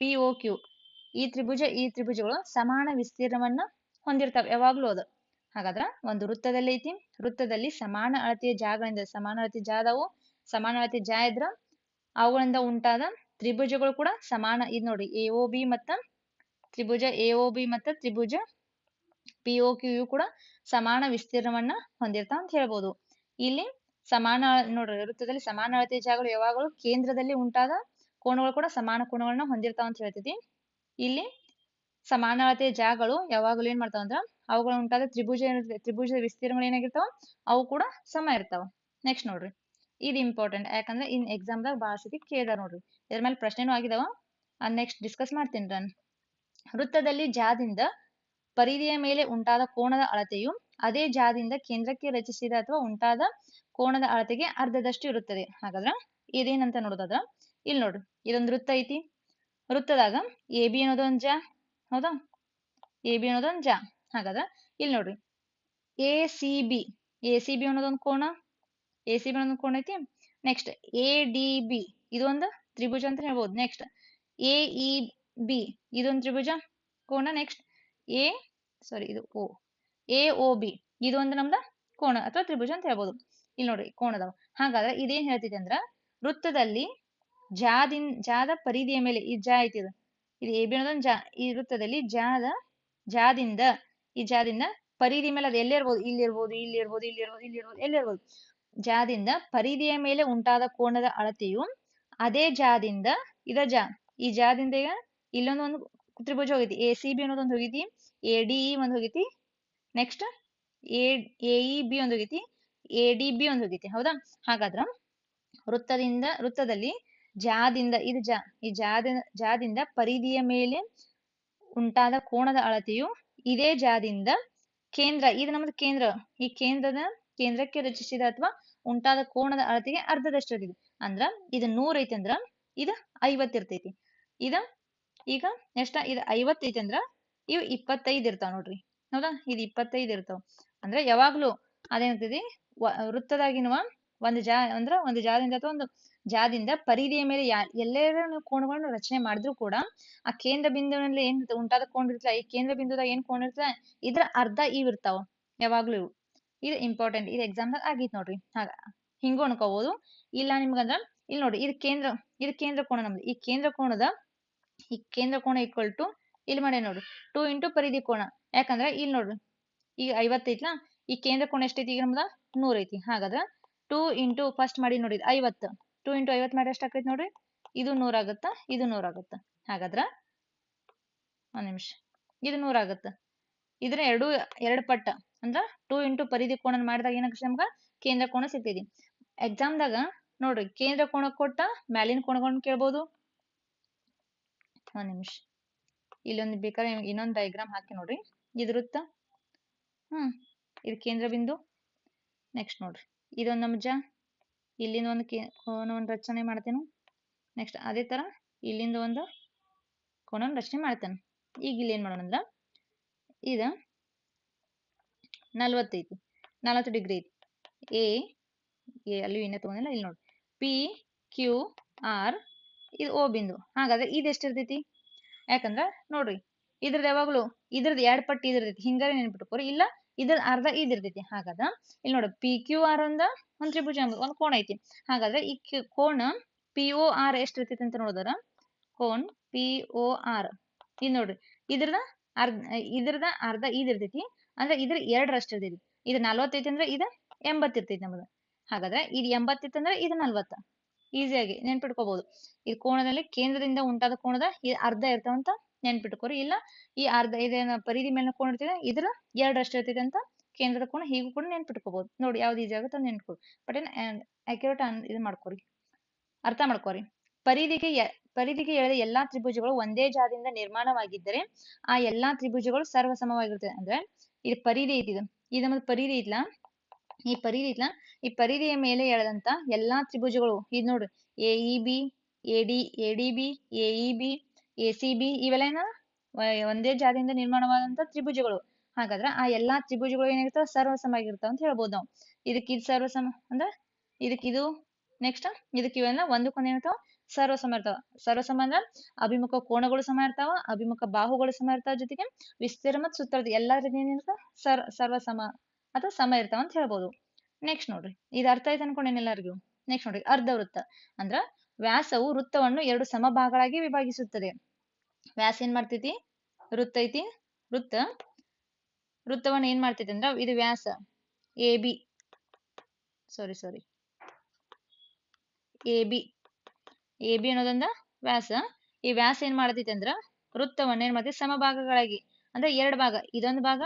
ಪಿ ಒ ಕ್ಯೂ, ಈ ತ್ರಿಭುಜಗಳು ಸಮಾನ ವಿಸ್ತೀರ್ಣವನ್ನ ಹೊಂದಿರ್ತಾವ ಯಾವಾಗ್ಲೂ ಅದು. ಹಾಗಾದ್ರ ಒಂದು ವೃತ್ತದಲ್ಲಿ ಐತಿ, ವೃತ್ತದಲ್ಲಿ ಸಮಾನ ಅಳತೆಯ ಜಾಗಗಳಿಂದ ಸಮಾನ ಅಳತೆ ಜಾಗವು ಸಮಾನ ಅಳತೆ ಜಾ ಇದ್ರ ಅವುಗಳಿಂದ ಉಂಟಾದ ತ್ರಿಭುಜಗಳು ಕೂಡ ಸಮಾನ. ಇದು ನೋಡಿ ತ್ರಿಭುಜ ತ್ರಿಭುಜ ಪಿ ಒ ಕ್ಯೂ ಕೂಡ ಸಮಾನ ವಿಸ್ತೀರ್ಣವನ್ನ ಹೊಂದಿರ್ತಾವ ಅಂತ ಹೇಳ್ಬೋದು. ಇಲ್ಲಿ ನೋಡ್ರಿ, ವೃತ್ತದಲ್ಲಿ ಸಮಾನ ಅಳತೆಯ ಜಾಗಗಳು ಯಾವಾಗಲೂ ಕೇಂದ್ರದಲ್ಲಿ ಉಂಟಾದ ಕೋನಗಳು ಕೂಡ ಸಮಾನ ಕೋನಗಳನ್ನ ಹೊಂದಿರ್ತಾವ ಅಂತ ಹೇಳ್ತೈತಿ. ಇಲ್ಲಿ ಸಮಾನ ಅಳತೆಯ ಜಾಗಗಳು ಯಾವಾಗಲೂ ಏನ್ ಮಾಡ್ತಾವ ಅಂದ್ರ ಅವುಗಳ ಉಂಟಾದ ತ್ರಿಭುಜದ ವಿಸ್ತೀರ್ಣಗಳು ಏನಾಗಿರ್ತಾವ ಅವು ಕೂಡ ಸಮ ಇರ್ತಾವ. ನೆಕ್ಸ್ಟ್ ನೋಡ್ರಿ, ಇದು ಇಂಪಾರ್ಟೆಂಟ್, ಯಾಕಂದ್ರೆ ಇನ್ ಎಕ್ಸಾಮ್ದಾಗ ಭಾಳ ಸತಿ ಕೇಳ್ಯಾರ ನೋಡ್ರಿ, ಇದ್ರ ಮೇಲೆ ಪ್ರಶ್ನೆನೂ ಆಗಿದಾವ. ನೆಕ್ಸ್ಟ್ ಡಿಸ್ಕಸ್ ಮಾಡ್ತೀನಿ ನಾನು. ವೃತ್ತದಲ್ಲಿ ಜಾದಿಂದ ಪರಿಧಿಯ ಮೇಲೆ ಉಂಟಾದ ಕೋನದ ಅಳತೆಯು ಅದೇ ಜಾದಿಂದ ಕೇಂದ್ರಕ್ಕೆ ರಚಿಸಿದ ಅಥವಾ ಉಂಟಾದ ಕೋನದ ಅಳತೆಗೆ ಅರ್ಧದಷ್ಟು ಇರುತ್ತದೆ. ಹಾಗಾದ್ರ ಇದೇನಂತ ನೋಡೋದಾದ್ರ ಇಲ್ಲಿ ನೋಡ್ರಿ, ಇದೊಂದು ವೃತ್ತ ಐತಿ, ವೃತ್ತದಾಗ ಎ ಬಿ ಅನ್ನೋದೊಂದ್ ಹೌದಾ, ಎ ಬಿ ಅನ್ನೋದೊಂದ್ ಹಾಗಾದ್ರ ಇಲ್ಲಿ ನೋಡ್ರಿ ಎ ಸಿ ಬಿ ಅನ್ನೋದೊಂದು ಕೋನ, ಐತಿ. ನೆಕ್ಸ್ಟ್ ಎ ಡಿ ಬಿ ಇದೊಂದು ತ್ರಿಭುಜ ಅಂತ ಹೇಳ್ಬೋದು. ನೆಕ್ಸ್ಟ್ ಎ ಇ ಬಿ ಇದೊಂದು ತ್ರಿಭುಜ ಕೋನ. ನೆಕ್ಸ್ಟ್ ಇದು ಎ ಒ ಬಿ ಇದೊಂದು ನಮ್ದ ಕೋನ ಅಥವಾ ತ್ರಿಭುಜ ಅಂತ ಹೇಳ್ಬೋದು. ಇಲ್ಲಿ ನೋಡ್ರಿ ಕೋನದವ. ಹಾಗಾದ್ರೆ ಇದೇನ್ ಹೇಳ್ತಿದೆ ಅಂದ್ರ ವೃತ್ತದಲ್ಲಿ ಜಾದ ಪರಿಧಿಯ ಮೇಲೆ ಈ ಐತಿ, ಇದು ಎ ಬಿ ಅನ್ನೋದೊಂದು ಈ ವೃತ್ತದಲ್ಲಿ ಜಾದಿಂದ ಪರಿಧಿ ಮೇಲೆ ಅದು ಎಲ್ಲಿರ್ಬೋದು, ಎಲ್ಲಿರ್ಬೋದು ಜಾದಿಂದ ಪರಿಧಿಯ ಮೇಲೆ ಉಂಟಾದ ಕೋನದ ಅಳತೆಯು ಅದೇ ಜಾದಿಂದ ಈ ಜಾದಿಂದ ಈಗ ಇಲ್ಲೊಂದು ತ್ರಿಭುಜ ಹೋಗೈತಿ, ಎ ಸಿ ಬಿ ಅನ್ನೋದೊಂದು ಹೋಗೈತಿ, ಎ ಡಿ ಇ ಒಂದು ಹೋಗೈತಿ, ನೆಕ್ಸ್ಟ್ ಎ ಇ ಬಿ ಒಂದು ಹೋಗೈತಿ, ಎ ಡಿ ಬಿ ಒಂದು ಹೋಗೈತಿ. ಹೌದಾ? ಹಾಗಾದ್ರ ವೃತ್ತದಲ್ಲಿ ಜಾದಿಂದ ಪರಿಧಿಯ ಮೇಲೆ ಉಂಟಾದ ಕೋನದ ಅಳತೆಯು ಇದೇ ಜಾದಿಂದ ಇದು ನಮ್ದು ಕೇಂದ್ರ, ಈ ಕೇಂದ್ರಕ್ಕೆ ರಚಿಸಿದ ಅಥವಾ ಉಂಟಾದ ಕೋನದ ಅಳತೆಗೆ ಅರ್ಧದಷ್ಟು ಇರ್ತೈತಿ. ಅಂದ್ರ ಇದು 100 ಐತಿ ಅಂದ್ರ ಇದು 50 ಇರ್ತೈತಿ. ಈಗ ಇದು 50 ಐತಿ ಅಂದ್ರ ಇವು 25 ಇರ್ತಾವ ನೋಡ್ರಿ. ಹೌದಾ? ಇದು 25 ಇರ್ತಾವ. ಅಂದ್ರೆ ಯಾವಾಗ್ಲೂ ಅದೇನಿರ್ತೈತಿ ವೃತ್ತದಾಗಿನವ ಒಂದು ಜಾದಿಂದ ಅಥವಾ ಒಂದು ಜಾದಿಂದ ಪರಿಧಿಯ ಮೇಲೆ ಎಲ್ಲೇ ಕೋನಗಳನ್ನು ರಚನೆ ಮಾಡಿದ್ರು ಕೂಡ ಆ ಕೇಂದ್ರ ಬಿಂದುವಿನಲ್ಲಿ ಏನ್ ಉಂಟಾದ ಕೋನ ಇರ್ತಲ್ಲ, ಈ ಕೇಂದ್ರ ಬಿಂದುದಾಗ ಏನ್ ಕೋನ ಇರ್ತಲ್ಲ ಇದ್ರ ಅರ್ಧ ಇರ್ತಾವ ಯಾವಾಗ್ಲೂ ಇವು. ಇದು ಇಂಪಾರ್ಟೆಂಟ್, ಇದು ಎಕ್ಸಾಮ್ದಾಗ ಆಗಿತ್ತು ನೋಡ್ರಿ. ಹಿಂಗೂ ಅನ್ಕೋಬಹುದು. ಇಲ್ಲ ನಿಮ್ಗಂದ್ರ ಇಲ್ಲಿ ನೋಡ್ರಿ, ಇದು ಕೇಂದ್ರ ಕೋಣ ನಮ್ದು. ಈ ಕೇಂದ್ರ ಕೋಣ ಈಕ್ವಲ್ ಟು ಇಲ್ಲಿ ಮಾಡಿ ನೋಡ್ರಿ 2 ಇಂಟು ಪರಿಧಿ ಕೋಣ. ಯಾಕಂದ್ರೆ ಇಲ್ಲಿ ನೋಡ್ರಿ ಈಗ 50 ಐತ್ಲಾ, ಈ ಕೇಂದ್ರ ಕೋಣ ಎಷ್ಟೈತಿ ಈಗ ನಮ್ದ 100 ಐತಿ. ಹಾಗಾದ್ರೆ 2 ಇಂಟು ಫಸ್ಟ್ ಮಾಡಿ ನೋಡಿ 50, 2 ಇಂಟು 50 ಮಾಡಿ ಎಷ್ಟು ಆಕೈತಿ ನೋಡ್ರಿ, ಇದು 100 ಆಗುತ್ತ, ಇದು 100 ಆಗುತ್ತ. ಹಾಗಾದ್ರ ಒಂದ್ ನಿಮಿಷ, ಇದು 100 ಆಗುತ್ತ. ಇದ್ರ ಎರಡು ಪಟ್ಟ ಅಂದ್ರ 2 ಇಂಟು ಪರಿಧಿ ಕೋಣ ಮಾಡಿದಾಗ ಏನಾಗ್ತದೆ ನಮ್ಗ ಕೇಂದ್ರ ಕೋಣ ಸಿಗ್ತೈತಿ. ಎಕ್ಸಾಮ್ದಾಗ ನೋಡ್ರಿ ಕೇಂದ್ರ ಕೋಣ ಕೊಟ್ಟ ಮ್ಯಾಲಿನ ಕೋಣಗಳನ್ನ ಕೇಳ್ಬೋದು. ಒಂದ್ ನಿಮಿಷ, ಇಲ್ಲೊಂದು ಬೇಕಾದ್ರೆ ಇನ್ನೊಂದು ಡಯಾಗ್ರಾಮ್ ಹಾಕಿ ನೋಡ್ರಿ. ಇದು ವೃತ್ತ, ಇದು ಕೇಂದ್ರ ಬಿಂದು. ನೆಕ್ಸ್ಟ್ ನೋಡ್ರಿ ಇದೊಂದು ನಮ್ಜ, ಇಲ್ಲಿಂದ ಒಂದು ಕೋಣವನ್ನು ರಚನೆ ಮಾಡ್ತೇನೆ. ನೆಕ್ಸ್ಟ್ ಅದೇ ತರ ಇಲ್ಲಿಂದ ಒಂದು ಕೋಣವನ್ನು ರಚನೆ ಮಾಡ್ತೇನೆ. ಈಗ ಇಲ್ಲಿ ಏನ್ ಮಾಡೋಣ ಅಂದ್ರ ಇದ 40 ಐತಿ, 40 ಡಿಗ್ರಿ ಐತಿ. ಅಲ್ಲಿ ಇನ್ನೇ ತಗೊಂಡಿಲ್ಲ, ಇಲ್ಲಿ ನೋಡಿ ಪಿ ಕ್ಯೂ ಆರ್, ಇದು ಓ ಬಿಂದು. ಹಾಗಾದ್ರೆ ಇದು ಎಷ್ಟಿರ್ತೈತಿ? ಯಾಕಂದ್ರ ನೋಡ್ರಿ ಇದ್ರದ್ದು ಯಾವಾಗ್ಲೂ ಇದ್ರದ್ದು 2 ಪಟ್ಟು ಇದಿರ್ತೈತಿ, ಹಿಂಗಾರೆ ನೆನ್ಪಿಟ್ಕೋರಿ. ಇಲ್ಲ ಇದ್ರದ್ದು ಅರ್ಧ ಇದಿರ್ತೈತಿ. ಹಾಗಾದ್ರ ಇಲ್ಲಿ ನೋಡ್ರಿ ಪಿ ಕ್ಯೂ ಆರ್ ಒಂದು ತ್ರಿಭುಜ, ಒಂದು ಕೋಣ ಐತಿ. ಹಾಗಾದ್ರೆ ಈ ಕೋಣ ಪಿ ಒ ಆರ್ ಎಷ್ಟಿರ್ತೈತಿ ಅಂತ ನೋಡಿದ್ರ, ಕೋನ್ ಪಿ ಒ ಆರ್ ಇದು ನೋಡ್ರಿ ಇದ್ರದ ಅರ್ಧ ಇದಿರ್ತೈತಿ. ಅಂದ್ರೆ ಇದ್ರ 2ರಷ್ಟು ಇರ್ತೈತಿ. ಇದು 40 ಐತಿ ಅಂದ್ರೆ ಇದು 80 ಇರ್ತೈತಿ ನಮ್ದು. ಹಾಗಾದ್ರೆ ಇದು 80 ಇತ್ತಂದ್ರೆ ಇದು 40. ಈಸಿಯಾಗಿ ನೆನ್ಪಿಟ್ಕೋಬಹುದು. ಈ ಕೋಣದಲ್ಲಿ ಕೇಂದ್ರದಿಂದ ಉಂಟಾದ ಕೋಣದ ಅರ್ಧ ಇರ್ತಾವಂತ ನೆನ್ಪಿಟ್ಕೋರಿ. ಇಲ್ಲ ಈ ಅರ್ಧ ಇದೇನ ಪರಿಧಿ ಮೇಲೆ ಕೋಣ ಇರ್ತದೆ, ಇದ್ರ 2ರಷ್ಟು ಇರ್ತೈತಿ ಅಂತ ಕೇಂದ್ರದ ಕೋಣ ಹೀಗೂ ಕೂಡ ನೆನ್ಪಿಟ್ಕೋಬಹುದು. ನೋಡಿ ಯಾವ್ದು ಈಸಿ ಆಗುತ್ತೆ ನೆನ್ಪಿಟ್ಕೋರಿ. ಬಟ್ ಅಕ್ಯುರೇಟ್ ಇದು ಮಾಡ್ಕೋರಿ, ಅರ್ಥ ಮಾಡ್ಕೋರಿ. ಪರಿಧಿಗೆ ಎಳೆದ ಎಲ್ಲಾ ತ್ರಿಭುಜಗಳು ಒಂದೇ ಜಾಗದಿಂದ ನಿರ್ಮಾಣವಾಗಿದ್ದರೆ ಆ ಎಲ್ಲಾ ತ್ರಿಭುಜಗಳು ಸರ್ವಸಮವಾಗಿರ್ತದೆ. ಅಂದ್ರೆ ಇದು ಪರಿಧಿ ಐತಿ, ಇದು ನಮ್ಮದು ಪರಿಧಿ ಐತ್ಲಾ, ಈ ಪರಿಧಿಯ ಮೇಲೆ ಎಳೆದಂತ ಎಲ್ಲಾ ತ್ರಿಭುಜಗಳು ಇದು ನೋಡ್ರಿ, A E B, A D B, A E B, A C B, ಇವೆಲ್ಲ ಒಂದೇ ಜಾಗದಿಂದ ನಿರ್ಮಾಣವಾದಂತ ತ್ರಿಭುಜಗಳು. ಹಾಗಾದ್ರೆ ಆ ಎಲ್ಲಾ ತ್ರಿಭುಜಗಳು ಏನಾಗಿರ್ತಾವ, ಸರ್ವಸಮವಾಗಿರ್ತಾವ ಅಂತ ಹೇಳ್ಬೋದು ನಾವು. ಇದಕ್ಕೆ ಇದು ಸರ್ವಸಮ ಅಂದ್ರೆ ಇದಕ್ಕಿದು, ನೆಕ್ಸ್ಟ್ ಇದಕ್ಕೆ ಇವೆಲ್ಲ ಒಂದಕ್ಕೊಂದು ಏನಿರ್ತಾವ, ಸರ್ವಸಮ ಇರ್ತಾವ. ಸರ್ವಸಮ ಅಂದ್ರ ಅಭಿಮುಖ ಕೋಣಗಳು ಸಮ ಇರ್ತಾವ, ಅಭಿಮುಖ ಬಾಹುಗಳು ಸಮ ಇರ್ತಾವ, ಜೊತೆಗೆ ವಿಸ್ತೀರ್ಣ ಮತ್ತು ಸುತ್ತಳತೆ ಎಲ್ಲಾ ಏನಿರ್ತಾವ ಸರ್ವಸಮ ಅಥವಾ ಸಮ ಇರ್ತಾವ ಅಂತ ಹೇಳ್ಬೋದು. ನೆಕ್ಸ್ಟ್ ನೋಡ್ರಿ, ಇದು ಅರ್ಥ ಆಯ್ತು ಅನ್ಕೊಂಡೇನೆ ಎಲ್ಲರಿಗೂ. ನೆಕ್ಸ್ಟ್ ನೋಡ್ರಿ ಅರ್ಧವೃತ್ತ ಅಂದ್ರ ವ್ಯಾಸವು ವೃತ್ತವನ್ನು 2 ಸಮಭಾಗಗಳಾಗಿ ವಿಭಾಗಿಸುತ್ತದೆ. ವ್ಯಾಸ ಏನ್ ಮಾಡ್ತೈತಿ, ವೃತ್ತ ಐತಿ, ವೃತ್ತವನ್ನು ಏನ್ ಮಾಡ್ತೈತಿ ಅಂದ್ರ ಇದು ವ್ಯಾಸ ಎ ಬಿ, ಎ ಬಿ ಅನ್ನೋದೊಂದ ವ್ಯಾಸ. ಈ ವ್ಯಾಸ ಏನ್ ಮಾಡ್ತೈತಿ ಅಂದ್ರ ವೃತ್ತವನ್ನ ಏನ್ ಮಾಡ್ತೈತಿ ಸಮಭಾಗಗಳಾಗಿ, ಅಂದ್ರೆ 2 ಭಾಗ, ಇದೊಂದು ಭಾಗ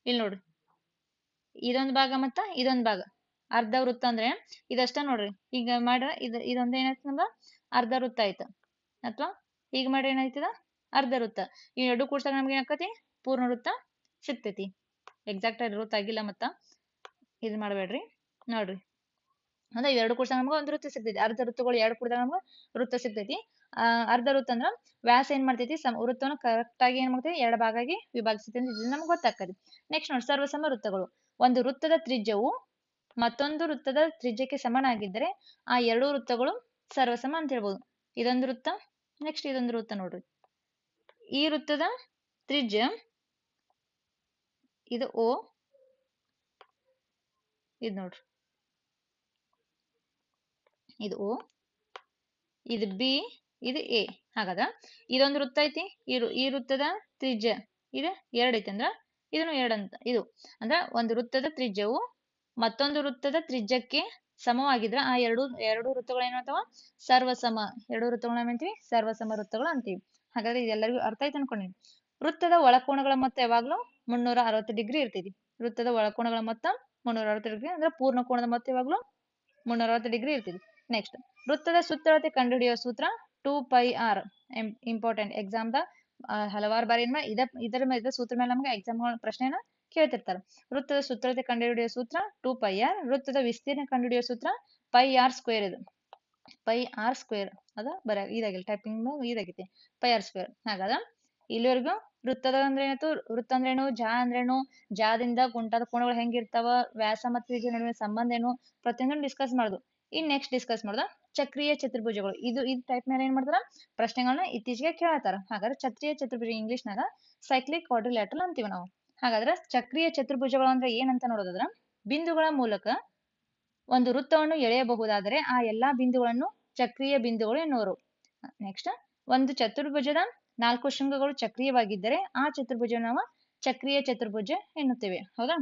ಇಲ್ಲಿ ನೋಡ್ರಿ, ಇದೊಂದು ಭಾಗ ಮತ್ತ ಇದೊಂದು ಭಾಗ. ಅರ್ಧ ವೃತ್ತ ಅಂದ್ರೆ ಇದಷ್ಟ ನೋಡ್ರಿ, ಈಗ ಮಾಡ್ರ ಇದೊಂದು ಏನಾಯ್ತು ನಮ್ಗ ಅರ್ಧ ವೃತ್ತ ಆಯ್ತು, ಅಥವಾ ಈಗ ಮಾಡ್ರಿ ಏನಾಯ್ತದ ಅರ್ಧ ವೃತ್ತ. ಈ 2 ಕೂಡ್ಸಾಗ ನಮ್ಗೆ ಏನಾಕತಿ ಪೂರ್ಣ ವೃತ್ತ ಸಿಗ್ತೈತಿ. ಎಕ್ಸಾಕ್ಟ್ ಆಗಿ ವೃತ್ತ ಆಗಿಲ್ಲ ಮತ್ತ ಇದು ಮಾಡ್ಬೇಡ್ರಿ. ನೋಡ್ರಿ ಅಂದ್ರೆ 2 ಕೂಡ್ಸಾಗ ನಮ್ಗೆ ಒಂದು ವೃತ್ತ ಸಿಗ್ತೈತಿ. ಅರ್ಧ ವೃತ್ತಗಳು 2 ಕೂಡಿದಾಗ ನಮ್ಗೆ ವೃತ್ತ ಸಿಗ್ತೈತಿ. ಅರ್ಧ ವೃತ್ತ ಅಂದ್ರ ವ್ಯಾಸ ಏನ್ ಮಾಡ್ತೈತಿ, ವೃತ್ತವನ್ನು ಕರೆಕ್ಟ್ ಆಗಿ ಏನ್ ಮಾಡ್ತೈತಿ 2 ಭಾಗಾಗಿ ವಿಭಾಗಿಸ್ತೈತಿ. ಇದು ನಮ್ಗೆ ಗೊತ್ತಾಗ್ತದೆ. ನೆಕ್ಸ್ಟ್ ನೋಡಿ ಸರ್ವಸಮ ವೃತ್ತಗಳು. ಒಂದು ವೃತ್ತದ ತ್ರಿಜ್ಯವು ಮತ್ತೊಂದು ವೃತ್ತದ ತ್ರಿಜ್ಯಕ್ಕೆ ಸಮನಾಗಿದ್ದರೆ ಆ 2 ವೃತ್ತಗಳು ಸರ್ವಸಮ ಅಂತ ಹೇಳ್ಬೋದು. ಇದೊಂದು ವೃತ್ತ, ನೆಕ್ಸ್ಟ್ ಇದೊಂದು ವೃತ್ತ ನೋಡ್ರಿ. ಈ ವೃತ್ತದ ತ್ರಿಜ್ಯ ಇದು ಓ, ಇದು ನೋಡ್ರಿ ಇದು ಓ, ಇದು ಬಿ, ಇದು ಎ. ಹಾಗಾದ ಇದೊಂದು ವೃತ್ತ ಐತಿ, ಈ ವೃತ್ತದ ತ್ರಿಜ್ಯ ಇದು 2 ಐತಿ ಅಂದ್ರ ಇದನ್ನು 2 ಅಂತ. ಇದು ಅಂದ್ರ ಒಂದು ವೃತ್ತದ ತ್ರಿಜ್ಯವು ಮತ್ತೊಂದು ವೃತ್ತದ ತ್ರಿಜ್ಯಕ್ಕೆ ಸಮವಾಗಿದ್ರೆ ಆ ಎರಡು ವೃತ್ತಗಳು ಏನಾಗ್ತಾವ ಸರ್ವಸಮ. 2 ವೃತ್ತಗಳನ್ನ ಏನಂತೀವಿ ಸರ್ವಸಮ ವೃತ್ತಗಳು ಅಂತೀವಿ. ಹಾಗಾದ್ರೆ ಇದೆಲ್ಲರಿಗೂ ಅರ್ಥ ಆಯ್ತು ಅನ್ಕೊಂಡಿ. ವೃತ್ತದ ಒಳಕೋನಗಳ ಮೊತ್ತ ಯಾವಾಗ್ಲೂ 360 ಡಿಗ್ರಿ ಇರ್ತೈತಿ. ವೃತ್ತದ ಒಳಕೋನಗಳ ಮೊತ್ತ 360 ಡಿಗ್ರಿ ಅಂದ್ರೆ ಪೂರ್ಣ ಕೋನದ ಮೊತ್ತ ಯಾವಾಗ್ಲೂ 360 ಡಿಗ್ರಿ ಇರ್ತೈತಿ. ನೆಕ್ಸ್ಟ್ ವೃತ್ತದ ಸುತ್ತಳತೆ ಕಂಡುಹಿಡಿಯುವ ಸೂತ್ರ 2πr. ಇಂಪಾರ್ಟೆಂಟ್ ಎಕ್ಸಾಮ್ ದ ಹಲವಾರು ಬಾರಿ ಇದರ ಸೂತ್ರ ಮೇಲೆ ನಮ್ಗೆ ಎಕ್ಸಾಮ್ ಪ್ರಶ್ನೆನ ಕೇಳ್ತಿರ್ತಾರೆ. ವೃತ್ತದ ಸುತ್ತಳತೆ ಕಂಡುಹಿಡಿಯುವ ಸೂತ್ರ 2πr. ವೃತ್ತದ ವಿಸ್ತೀರ್ಣ ಕಂಡುಹಿಡಿಯುವ ಸೂತ್ರ πr². ಇದು πr², ಅದ ಇದಾಗಿಲ್ಲ ಟೈಪಿಂಗ್ ಇದಾಗೈತಿ πr². ಹಾಗಾದ ಇಲ್ಲಿವರೆಗೂ ವೃತ್ತದ ಅಂದ್ರೆ ಏನಾಯ್ತು, ವೃತ್ತ ಅಂದ್ರೇನು, ಜಾ ಅಂದ್ರೇನು, ಜಾದಿಂದ ಉಂಟಾದ ಕೋನಗಳು ಹೆಂಗಿರ್ತಾವ, ವ್ಯಾಸ ಮತ್ತು ತ್ರಿಜ್ಯ ನಡುವೆ ಸಂಬಂಧ ಏನು, ಪ್ರತಿಯೊಂದನ್ನು ಡಿಸ್ಕಸ್ ಮಾಡುದು. ಇನ್ ನೆಕ್ಸ್ಟ್ ಡಿಸ್ಕಸ್ ಮಾಡುದ ಚಕ್ರೀಯ ಚತುರ್ಭುಜಗಳು. ಇದು ಟೈಪ್ ಮೇಲೆ ಏನ್ ಮಾಡ್ತಾರ ಪ್ರಶ್ನೆಗಳನ್ನ ಇತ್ತೀಚೆಗೆ ಕೇಳತ್ತಾರ. ಹಾಗಾದ್ರೆ ಚಕ್ರೀಯ ಚತುರ್ಭುಜ ಇಂಗ್ಲಿಷ್ನಾಗ ಸೈಕ್ಲಿಕ್ ಕ್ವಾಡ್ರಿಲ್ಯಾಟರಲ್ ಅಂತೀವಿ ನಾವು. ಹಾಗಾದ್ರೆ ಚಕ್ರೀಯ ಚತುರ್ಭುಜಗಳು ಅಂದ್ರೆ ಏನಂತ ನೋಡೋದಾದ್ರ ಬಿಂದುಗಳ ಮೂಲಕ ಒಂದು ವೃತ್ತವನ್ನು ಎಳೆಯಬಹುದಾದರೆ ಆ ಎಲ್ಲಾ ಬಿಂದುಗಳನ್ನು ಚಕ್ರೀಯ ಬಿಂದುಗಳು ಎನ್ನುವರು. ನೆಕ್ಸ್ಟ್, ಒಂದು ಚತುರ್ಭುಜದ 4 ಶೃಂಗಗಳು ಚಕ್ರೀಯವಾಗಿದ್ದರೆ ಆ ಚತುರ್ಭುಜವನ್ನು ನಾವು ಚಕ್ರೀಯ ಚತುರ್ಭುಜ ಎನ್ನುತ್ತೇವೆ. ಹೌದಾ?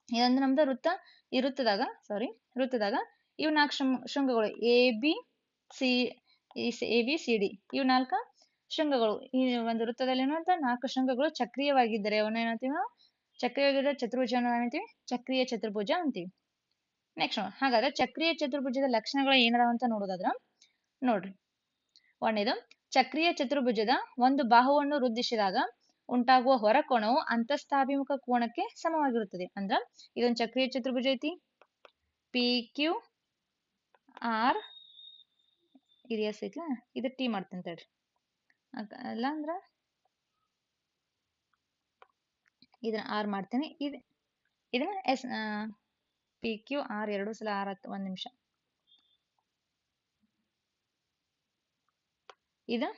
ಇದೊಂದು ನಮ್ದು ವೃತ್ತ. ಈ ವೃತ್ತದಾಗ ಇವು 4 ಶೃಂಗಗಳು ಎ ಬಿ ಸಿ ಡಿ ಇವು 4 ಶೃಂಗಗಳು. ಈ ಒಂದು ವೃತ್ತದಲ್ಲಿರುವಂತಹ 4 ಶೃಂಗಗಳು ಚಕ್ರೀಯವಾಗಿದ್ದರೆ ಅವನ್ನ ಏನಂತೀವಿ ನಾವು? ಚಕ್ರೀಯವಾಗಿದ್ದರೆ ಚತುರ್ಭುಜವನ್ನು ಏನಂತೀವಿ? ಚಕ್ರೀಯ ಚತುರ್ಭುಜ ಅಂತೀವಿ. ನೆಕ್ಸ್ಟ್, ಹಾಗಾದ್ರೆ ಚಕ್ರೀಯ ಚತುರ್ಭುಜದ ಲಕ್ಷಣಗಳು ಏನದಾವ ಅಂತ ನೋಡೋದಾದ್ರ ನೋಡ್ರಿ. ಒಂದೇದು, ಚಕ್ರೀಯ ಚತುರ್ಭುಜದ ಒಂದು ಬಾಹುವನ್ನು ವೃದ್ಧಿಸಿದಾಗ ಉಂಟಾಗುವ ಹೊರಕೋನವು ಅಂತಸ್ಥಾಭಿಮುಖ ಕೋನಕ್ಕೆ ಸಮವಾಗಿರುತ್ತದೆ. ಅಂದ್ರ ಇದೊಂದು ಚಕ್ರೀಯ ಚತುರ್ಭುಜ ಐತಿ. ಪಿ ಕ್ಯೂ ಆರ್ ಇದು ಎಸ್ ಐತ್ಲಾ, ಇದು ಟಿ ಮಾಡ್ತೀನಿ ತಡ್ರಿ. ಅಲ್ಲ ಅಂದ್ರ ಇದನ್ನ ಆರ್ ಮಾಡ್ತೀನಿ. ಇದನ್ನ ಎಸ್ ಪಿ ಕ್ಯೂ ಆರ್ 2 ಸಲ ಆರ್ ಆಯ್ತು. ಒಂದ್ ನಿಮಿಷ. ಇದು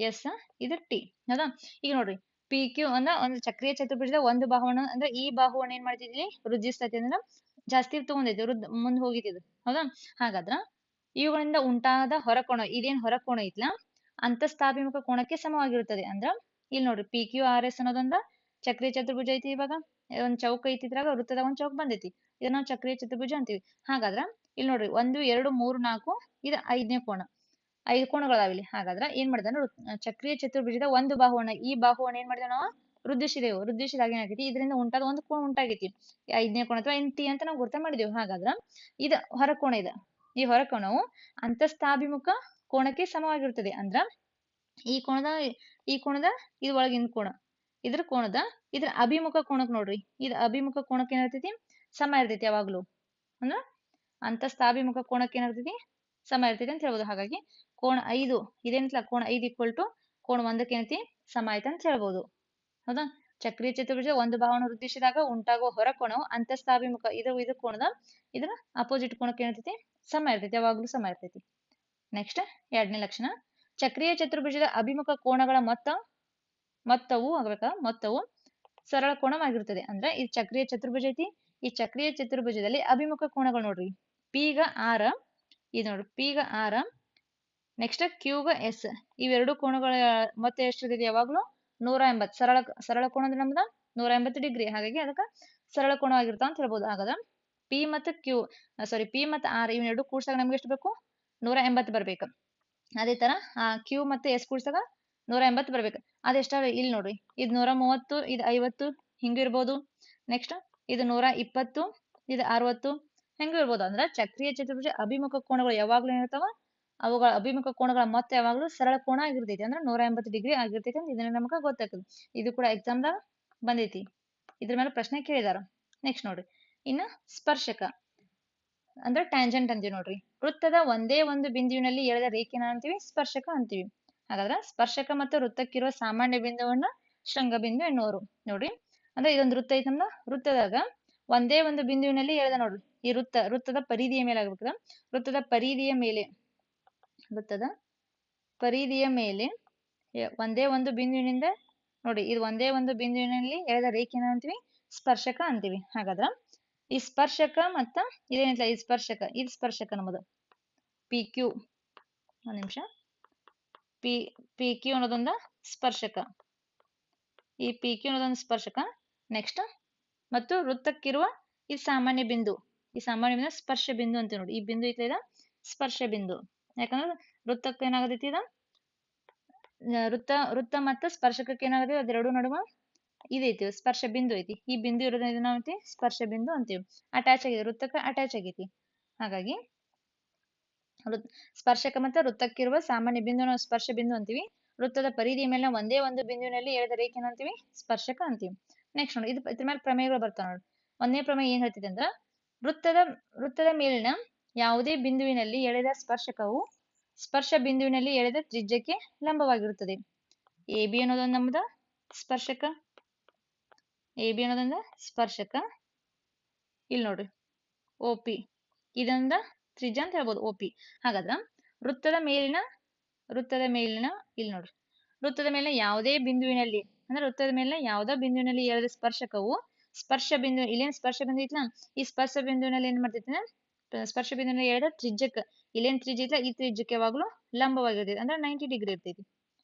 ಎಸ್, ಇದು ಟಿ. ಹೌದಾ? ಈಗ ನೋಡ್ರಿ, ಪಿ ಕ್ಯೂ ಅಂದ್ರ ಒಂದು ಚಕ್ರೀಯ ಚತುರ್ಭುಜದ ಒಂದು ಬಾಹುವನ್ನು ಅಂದ್ರೆ ಈ ಬಾಹುವನ್ನು ಏನ್ ಮಾಡ್ತಿದ್ವಿ? ವೃದ್ಧಿಸ್ತೈತಿ ಅಂದ್ರ ಜಾಸ್ತಿ ತಗೊಂಡೈತಿ, ಮುಂದೆ ಹೋಗಿದ್ದು. ಹೌದಾ? ಹಾಗಾದ್ರ ಇವುಗಳಿಂದ ಉಂಟಾದ ಹೊರಕೋನ, ಇದೇನ್ ಹೊರಕೋನ ಐತ್ಲಾ, ಅಂತಸ್ಥಾಭಿಮುಖ ಕೋನಕ್ಕೆ ಸಮವಾಗಿರುತ್ತದೆ. ಅಂದ್ರ ಇಲ್ಲಿ ನೋಡ್ರಿ, ಪಿ ಕ್ಯೂ ಆರ್ ಎಸ್ ಅನ್ನೋದೊಂದ ಚಕ್ರೀಯ ಚತುರ್ಭುಜ ಐತಿ. ಇವಾಗ ಒಂದ್ ಚೌಕ ಐತಿ, ಇದ್ರಾಗ ವೃತ್ತದಾಗ ಒಂದ್ ಚೌಕ ಬಂದೈತಿ. ಇದನ್ನ ನಾವು ಚಕ್ರೀಯ ಚತುರ್ಭುಜ ಅಂತೀವಿ. ಹಾಗಾದ್ರ ಇಲ್ಲಿ ನೋಡ್ರಿ, 1 2 3 4 ಇದು 5ನೇ ಕೋನ. 5 ಕೋನಗಳಾವಿಲ್ಲಿ. ಹಾಗಾದ್ರ ಏನ್ ಮಾಡಿದ ಚಕ್ರೀಯ ಚತುರ್ಭುಜದ ಒಂದು ಬಾಹುವನ್ನ, ಈ ಬಾಹುವನ್ನ ಏನ್ ಮಾಡಿದ ನಾವು ವೃದ್ಧಿಸಿದೆವು. ವೃದ್ಧಿಸಿದಾಗ ಏನಾಗೈತಿ? ಇದರಿಂದ ಉಂಟಾದ ಒಂದು ಕೋನ ಉಂಟಾಗೈತಿ, 5ನೇ ಕೋನ ಅಥವಾ ಟಿ ಅಂತ ನಾವು ಗುರ್ತ ಮಾಡಿದೆವು. ಹಾಗಾದ್ರ ಇದು ಹೊರಕೋನ. ಈ ಹೊರಕೋನವು ಅಂತಸ್ಥಾಭಿಮುಖ ಕೋನಕ್ಕೆ ಸಮವಾಗಿರುತ್ತದೆ. ಅಂದ್ರ ಈ ಕೋನದ ಇದು ಒಳಗಿನ ಕೋನ, ಇದ್ರ ಅಭಿಮುಖ ಕೋನಕ್ ನೋಡ್ರಿ, ಇದು ಅಭಿಮುಖ ಕೋನಕ್ಕೆ ಏನಿರ್ತೈತಿ? ಸಮ ಇರ್ತೈತಿ ಯಾವಾಗ್ಲೂ. ಅಂದ್ರ ಅಂತಸ್ಥಾಭಿಮುಖ ಕೋನಕ್ಕೆ ಏನಿರ್ತೈತಿ? ಸಮ ಇರ್ತೈತಿ ಅಂತ ಹೇಳ್ಬೋದು. ಹಾಗಾಗಿ ಕೋನ 5 ಇದೇನಿಲ್ಲ, ಕೋನ 5 ಈಕ್ವಲ್ ಟು ಕೋನ 1ಕ್ಕೆ ಏನೈತಿ? ಸಮ ಐತೆ ಅಂತ ಹೇಳ್ಬೋದು. ಹೌದಾ? ಚಕ್ರೀಯ ಚತುರ್ಭುಜ ಒಂದು ಬಾಹುವನ್ನು ವೃದ್ಧಿಸಿದಾಗ ಉಂಟಾಗುವ ಹೊರಕೋನವು ಅಂತಸ್ಥಾಭಿಮುಖ ಇದು ಕೋನದ ಇದ್ರ ಅಪೋಸಿಟ್ ಕೋನಕ್ಕೆ ಏನಿರ್ತೈತಿ? ಸಮ ಇರ್ತೈತಿ, ಯಾವಾಗ್ಲೂ ಸಮ ಇರ್ತೈತಿ. ನೆಕ್ಸ್ಟ್, 2ನೇ ಲಕ್ಷಣ, ಚಕ್ರೀಯ ಚತುರ್ಭುಜದ ಅಭಿಮುಖ ಕೋನಗಳ ಮೊತ್ತವು ಸರಳ ಕೋನವಾಗಿರುತ್ತದೆ. ಅಂದ್ರೆ ಇದು ಚಕ್ರೀಯ ಚತುರ್ಭುಜ ಐತಿ. ಈ ಚಕ್ರೀಯ ಚತುರ್ಭುಜದಲ್ಲಿ ಅಭಿಮುಖ ಕೋನಗಳು ನೋಡ್ರಿ, ಪಿಗ ಆರ್, ಇದು ನೋಡ್ರಿ ಪಿಗ ಆರ್, ನೆಕ್ಸ್ಟ್ ಕ್ಯೂಗ ಎಸ್, ಇವೆರಡು ಕೋನಗಳ ಮೊತ್ತ ಎಷ್ಟಿರ್ತೈತಿ? ಯಾವಾಗ್ಲೂ 180. ಸರಳ ಕೋನ ಅಂದ್ರೆ ನಮ್ದು 180 ಡಿಗ್ರಿ. ಹಾಗಾಗಿ ಅದಕ್ಕೆ ಸರಳ ಕೋನವಾಗಿರ್ತಾವ ಅಂತ ಹೇಳ್ಬೋದು. ಹಾಗಾದ್ರೆ ಪಿ ಮತ್ತು ಆರ್ ಇವೆರಡು ಕೂಡ್ಸಾಗ ನಮ್ಗೆ ಎಷ್ಟು ಬೇಕು? 180 ಬರ್ಬೇಕು. ಅದೇ ತರ ಕ್ಯೂ ಮತ್ತೆ ಎಸ್ ಕೂಡ್ಸಾಗ 180 ಬರ್ಬೇಕು. ಅದೆಷ್ಟಾಗ ಇಲ್ಲಿ ನೋಡ್ರಿ, ಇದು 130, ಇದು 50 ಹಿಂಗೂ ಇರ್ಬೋದು. ನೆಕ್ಸ್ಟ್ ಇದು 120, ಇದು 60 ಹೆಂಗೂ ಇರ್ಬೋದು. ಅಂದ್ರೆ ಚಕ್ರೀಯ ಚತುರ್ಭುಜ ಅಭಿಮುಖ ಕೋನಗಳು ಯಾವಾಗ್ಲೂ ಏನಿರ್ತಾವ? ಅವುಗಳ ಅಭಿಮುಖ ಕೋನಗಳ ಮೊತ್ತ ಯಾವಾಗ್ಲೂ ಸರಳ ಕೋನ ಆಗಿರ್ತೈತಿ. ಅಂದ್ರೆ 180 ಡಿಗ್ರಿ ಆಗಿರ್ತೈತಿ ಅಂತ ಇದನ್ನ ನಮಗ ಗೊತ್ತಾಗ್ತದೆ. ಇದು ಕೂಡ ಎಕ್ಸಾಮ್ದಾಗ ಬಂದೈತಿ, ಇದ್ರ ಮೇಲೆ ಪ್ರಶ್ನೆ ಕೇಳಿದಾರ. ನೆಕ್ಸ್ಟ್ ನೋಡ್ರಿ, ಇನ್ನು ಸ್ಪರ್ಶಕ ಅಂದ್ರೆ ಟ್ಯಾಂಜೆಂಟ್ ಅಂತೀವಿ ನೋಡ್ರಿ. ವೃತ್ತದ ಒಂದೇ ಒಂದು ಬಿಂದುವಿನಲ್ಲಿ ಎಳೆದ ರೇಖೆನ ಅಂತೀವಿ ಸ್ಪರ್ಶಕ ಅಂತೀವಿ. ಹಾಗಾದ್ರೆ ಸ್ಪರ್ಶಕ ಮತ್ತು ವೃತ್ತಕ್ಕಿರುವ ಸಾಮಾನ್ಯ ಬಿಂದುವನ್ನ ಶೃಂಗಬಿಂದು ಎನ್ನುವರು. ನೋಡ್ರಿ, ಅಂದ್ರೆ ಇದೊಂದು ವೃತ್ತ ಐತೆ ನಮ್ದ. ವೃತ್ತದಾಗ ಒಂದೇ ಒಂದು ಬಿಂದುವಿನಲ್ಲಿ ಎಳೆದ ನೋಡ್ರಿ, ಈ ವೃತ್ತದ ಪರಿಧಿಯ ಮೇಲೆ ಆಗ್ಬೇಕದ. ವೃತ್ತದ ಪರಿಧಿಯ ಮೇಲೆ ಒಂದೇ ಒಂದು ಬಿಂದುವಿನಿಂದ ನೋಡಿ, ಇದು ಒಂದೇ ಒಂದು ಬಿಂದುವಿನಲ್ಲಿ ಎಳೆದ ರೇಖೆನ ಅಂತೀವಿ ಸ್ಪರ್ಶಕ ಅಂತೀವಿ. ಹಾಗಾದ್ರ ಈ ಸ್ಪರ್ಶಕ ಮತ್ತ ಇದೇನಿಲ್ಲ, ಇದು ಸ್ಪರ್ಶಕ ನಮ್ಮದು ಪಿ ಕ್ಯೂ. ಒಂದ್ ನಿಮಿಷ, ಪಿ ಕ್ಯೂ ಅನ್ನೋದೊಂದು ಸ್ಪರ್ಶಕ. ಈ ಪಿ ಕ್ಯೂ ಅನ್ನೋದೊಂದು ಸ್ಪರ್ಶಕ. ನೆಕ್ಸ್ಟ್, ಮತ್ತು ವೃತ್ತಕ್ಕಿರುವ ಈ ಸಾಮಾನ್ಯ ಬಿಂದು, ಸ್ಪರ್ಶ ಬಿಂದು ಅಂತ ನೋಡಿ. ಈ ಬಿಂದು ಐತೆ ಸ್ಪರ್ಶ ಬಿಂದು. ಯಾಕಂದ್ರೆ ವೃತ್ತಕ್ಕೆ ಏನಾಗತೈತಿ? ಇದ ವೃತ್ತ ಮತ್ತು ಸ್ಪರ್ಶಕಕ್ಕೆ ಏನಾಗತೈತಿ? ಅದೆರಡು ನಡುವ ಇದೈತಿ, ಸ್ಪರ್ಶ ಬಿಂದು ಐತಿ. ಈ ಬಿಂದು ಇರೋದ್ರಿಂದ ನಾವೈತಿ ಸ್ಪರ್ಶ ಬಿಂದು ಅಂತೀವಿ. ಅಟ್ಯಾಚ್ ಆಗಿದೆ, ವೃತ್ತಕ್ಕೆ ಅಟ್ಯಾಚ್ ಆಗೈತಿ. ಹಾಗಾಗಿ ಸ್ಪರ್ಶಕ ಮತ್ತು ವೃತ್ತಕ್ಕಿರುವ ಸಾಮಾನ್ಯ ಬಿಂದು ನಾವು ಸ್ಪರ್ಶ ಬಿಂದು ಅಂತೀವಿ. ವೃತ್ತದ ಪರಿಧಿಯ ಮೇಲೆ ಒಂದೇ ಒಂದು ಬಿಂದುವಿನಲ್ಲಿ ಎಳೆದ ರೇಖೆ ಅಂತೀವಿ ಸ್ಪರ್ಶಕ ಅಂತೀವಿ. ನೆಕ್ಸ್ಟ್ ನೋಡಿ, ಇದ್ರ ಮೇಲೆ ಪ್ರಮೇಯಗಳು ಬರ್ತಾವ ನೋಡಿ. ಒಂದನೇ ಪ್ರಮೇಯ ಏನ್ ಹೇಳ್ತಿದೆ ಅಂದ್ರ, ವೃತ್ತದ ಮೇಲಿನ ಯಾವುದೇ ಬಿಂದುವಿನಲ್ಲಿ ಎಳೆದ ಸ್ಪರ್ಶಕವು ಸ್ಪರ್ಶ ಬಿಂದುವಿನಲ್ಲಿ ಎಳೆದ ತ್ರಿಜ್ಯಕ್ಕೆ ಲಂಬವಾಗಿರುತ್ತದೆ. ಎ ಬಿ ಅನ್ನೋದೊಂದು ನಮ್ದ ಸ್ಪರ್ಶಕ. ಇಲ್ಲಿ ನೋಡ್ರಿ, ಒ ಪಿ ಇದೊಂದ ತ್ರಿಜ್ಯ ಅಂತ ಹೇಳ್ಬೋದು, ಒ ಪಿ. ಹಾಗಾದ್ರ ವೃತ್ತದ ಮೇಲಿನ ಇಲ್ಲಿ ನೋಡ್ರಿ, ವೃತ್ತದ ಮೇಲಿನ ಯಾವುದೇ ಬಿಂದುವಿನಲ್ಲಿ ಎಳೆದ ಸ್ಪರ್ಶಕವು ಸ್ಪರ್ಶ ಬಿಂದು ಇಲ್ಲೇನ್ ಸ್ಪರ್ಶ ಬಿಂದು ಐತ್ಲಾ, ಈ ಸ್ಪರ್ಶ ಬಿಂದುವಿನಲ್ಲಿ ಏನ್ ಮಾಡ್ತೈತಿ ಸ್ಪರ್ಶ ಬಿಂದುವಿನಲ್ಲಿ ಎಳೆದ ತ್ರಿಜ್ಯಕ್ಕೆ ಇಲ್ಲೇನ್ ತ್ರಿಜ್ಯ ಐತ್ಲಾ ಈ ತ್ರಿಜ್ಯಕ್ಕೆ ಯಾವಾಗ್ಲೂ ಲಂಬವಾಗಿರ್ತೈತಿ ಅಂದ್ರೆ 90 ಡಿಗ್ರಿ ಇರ್ತೈತಿ.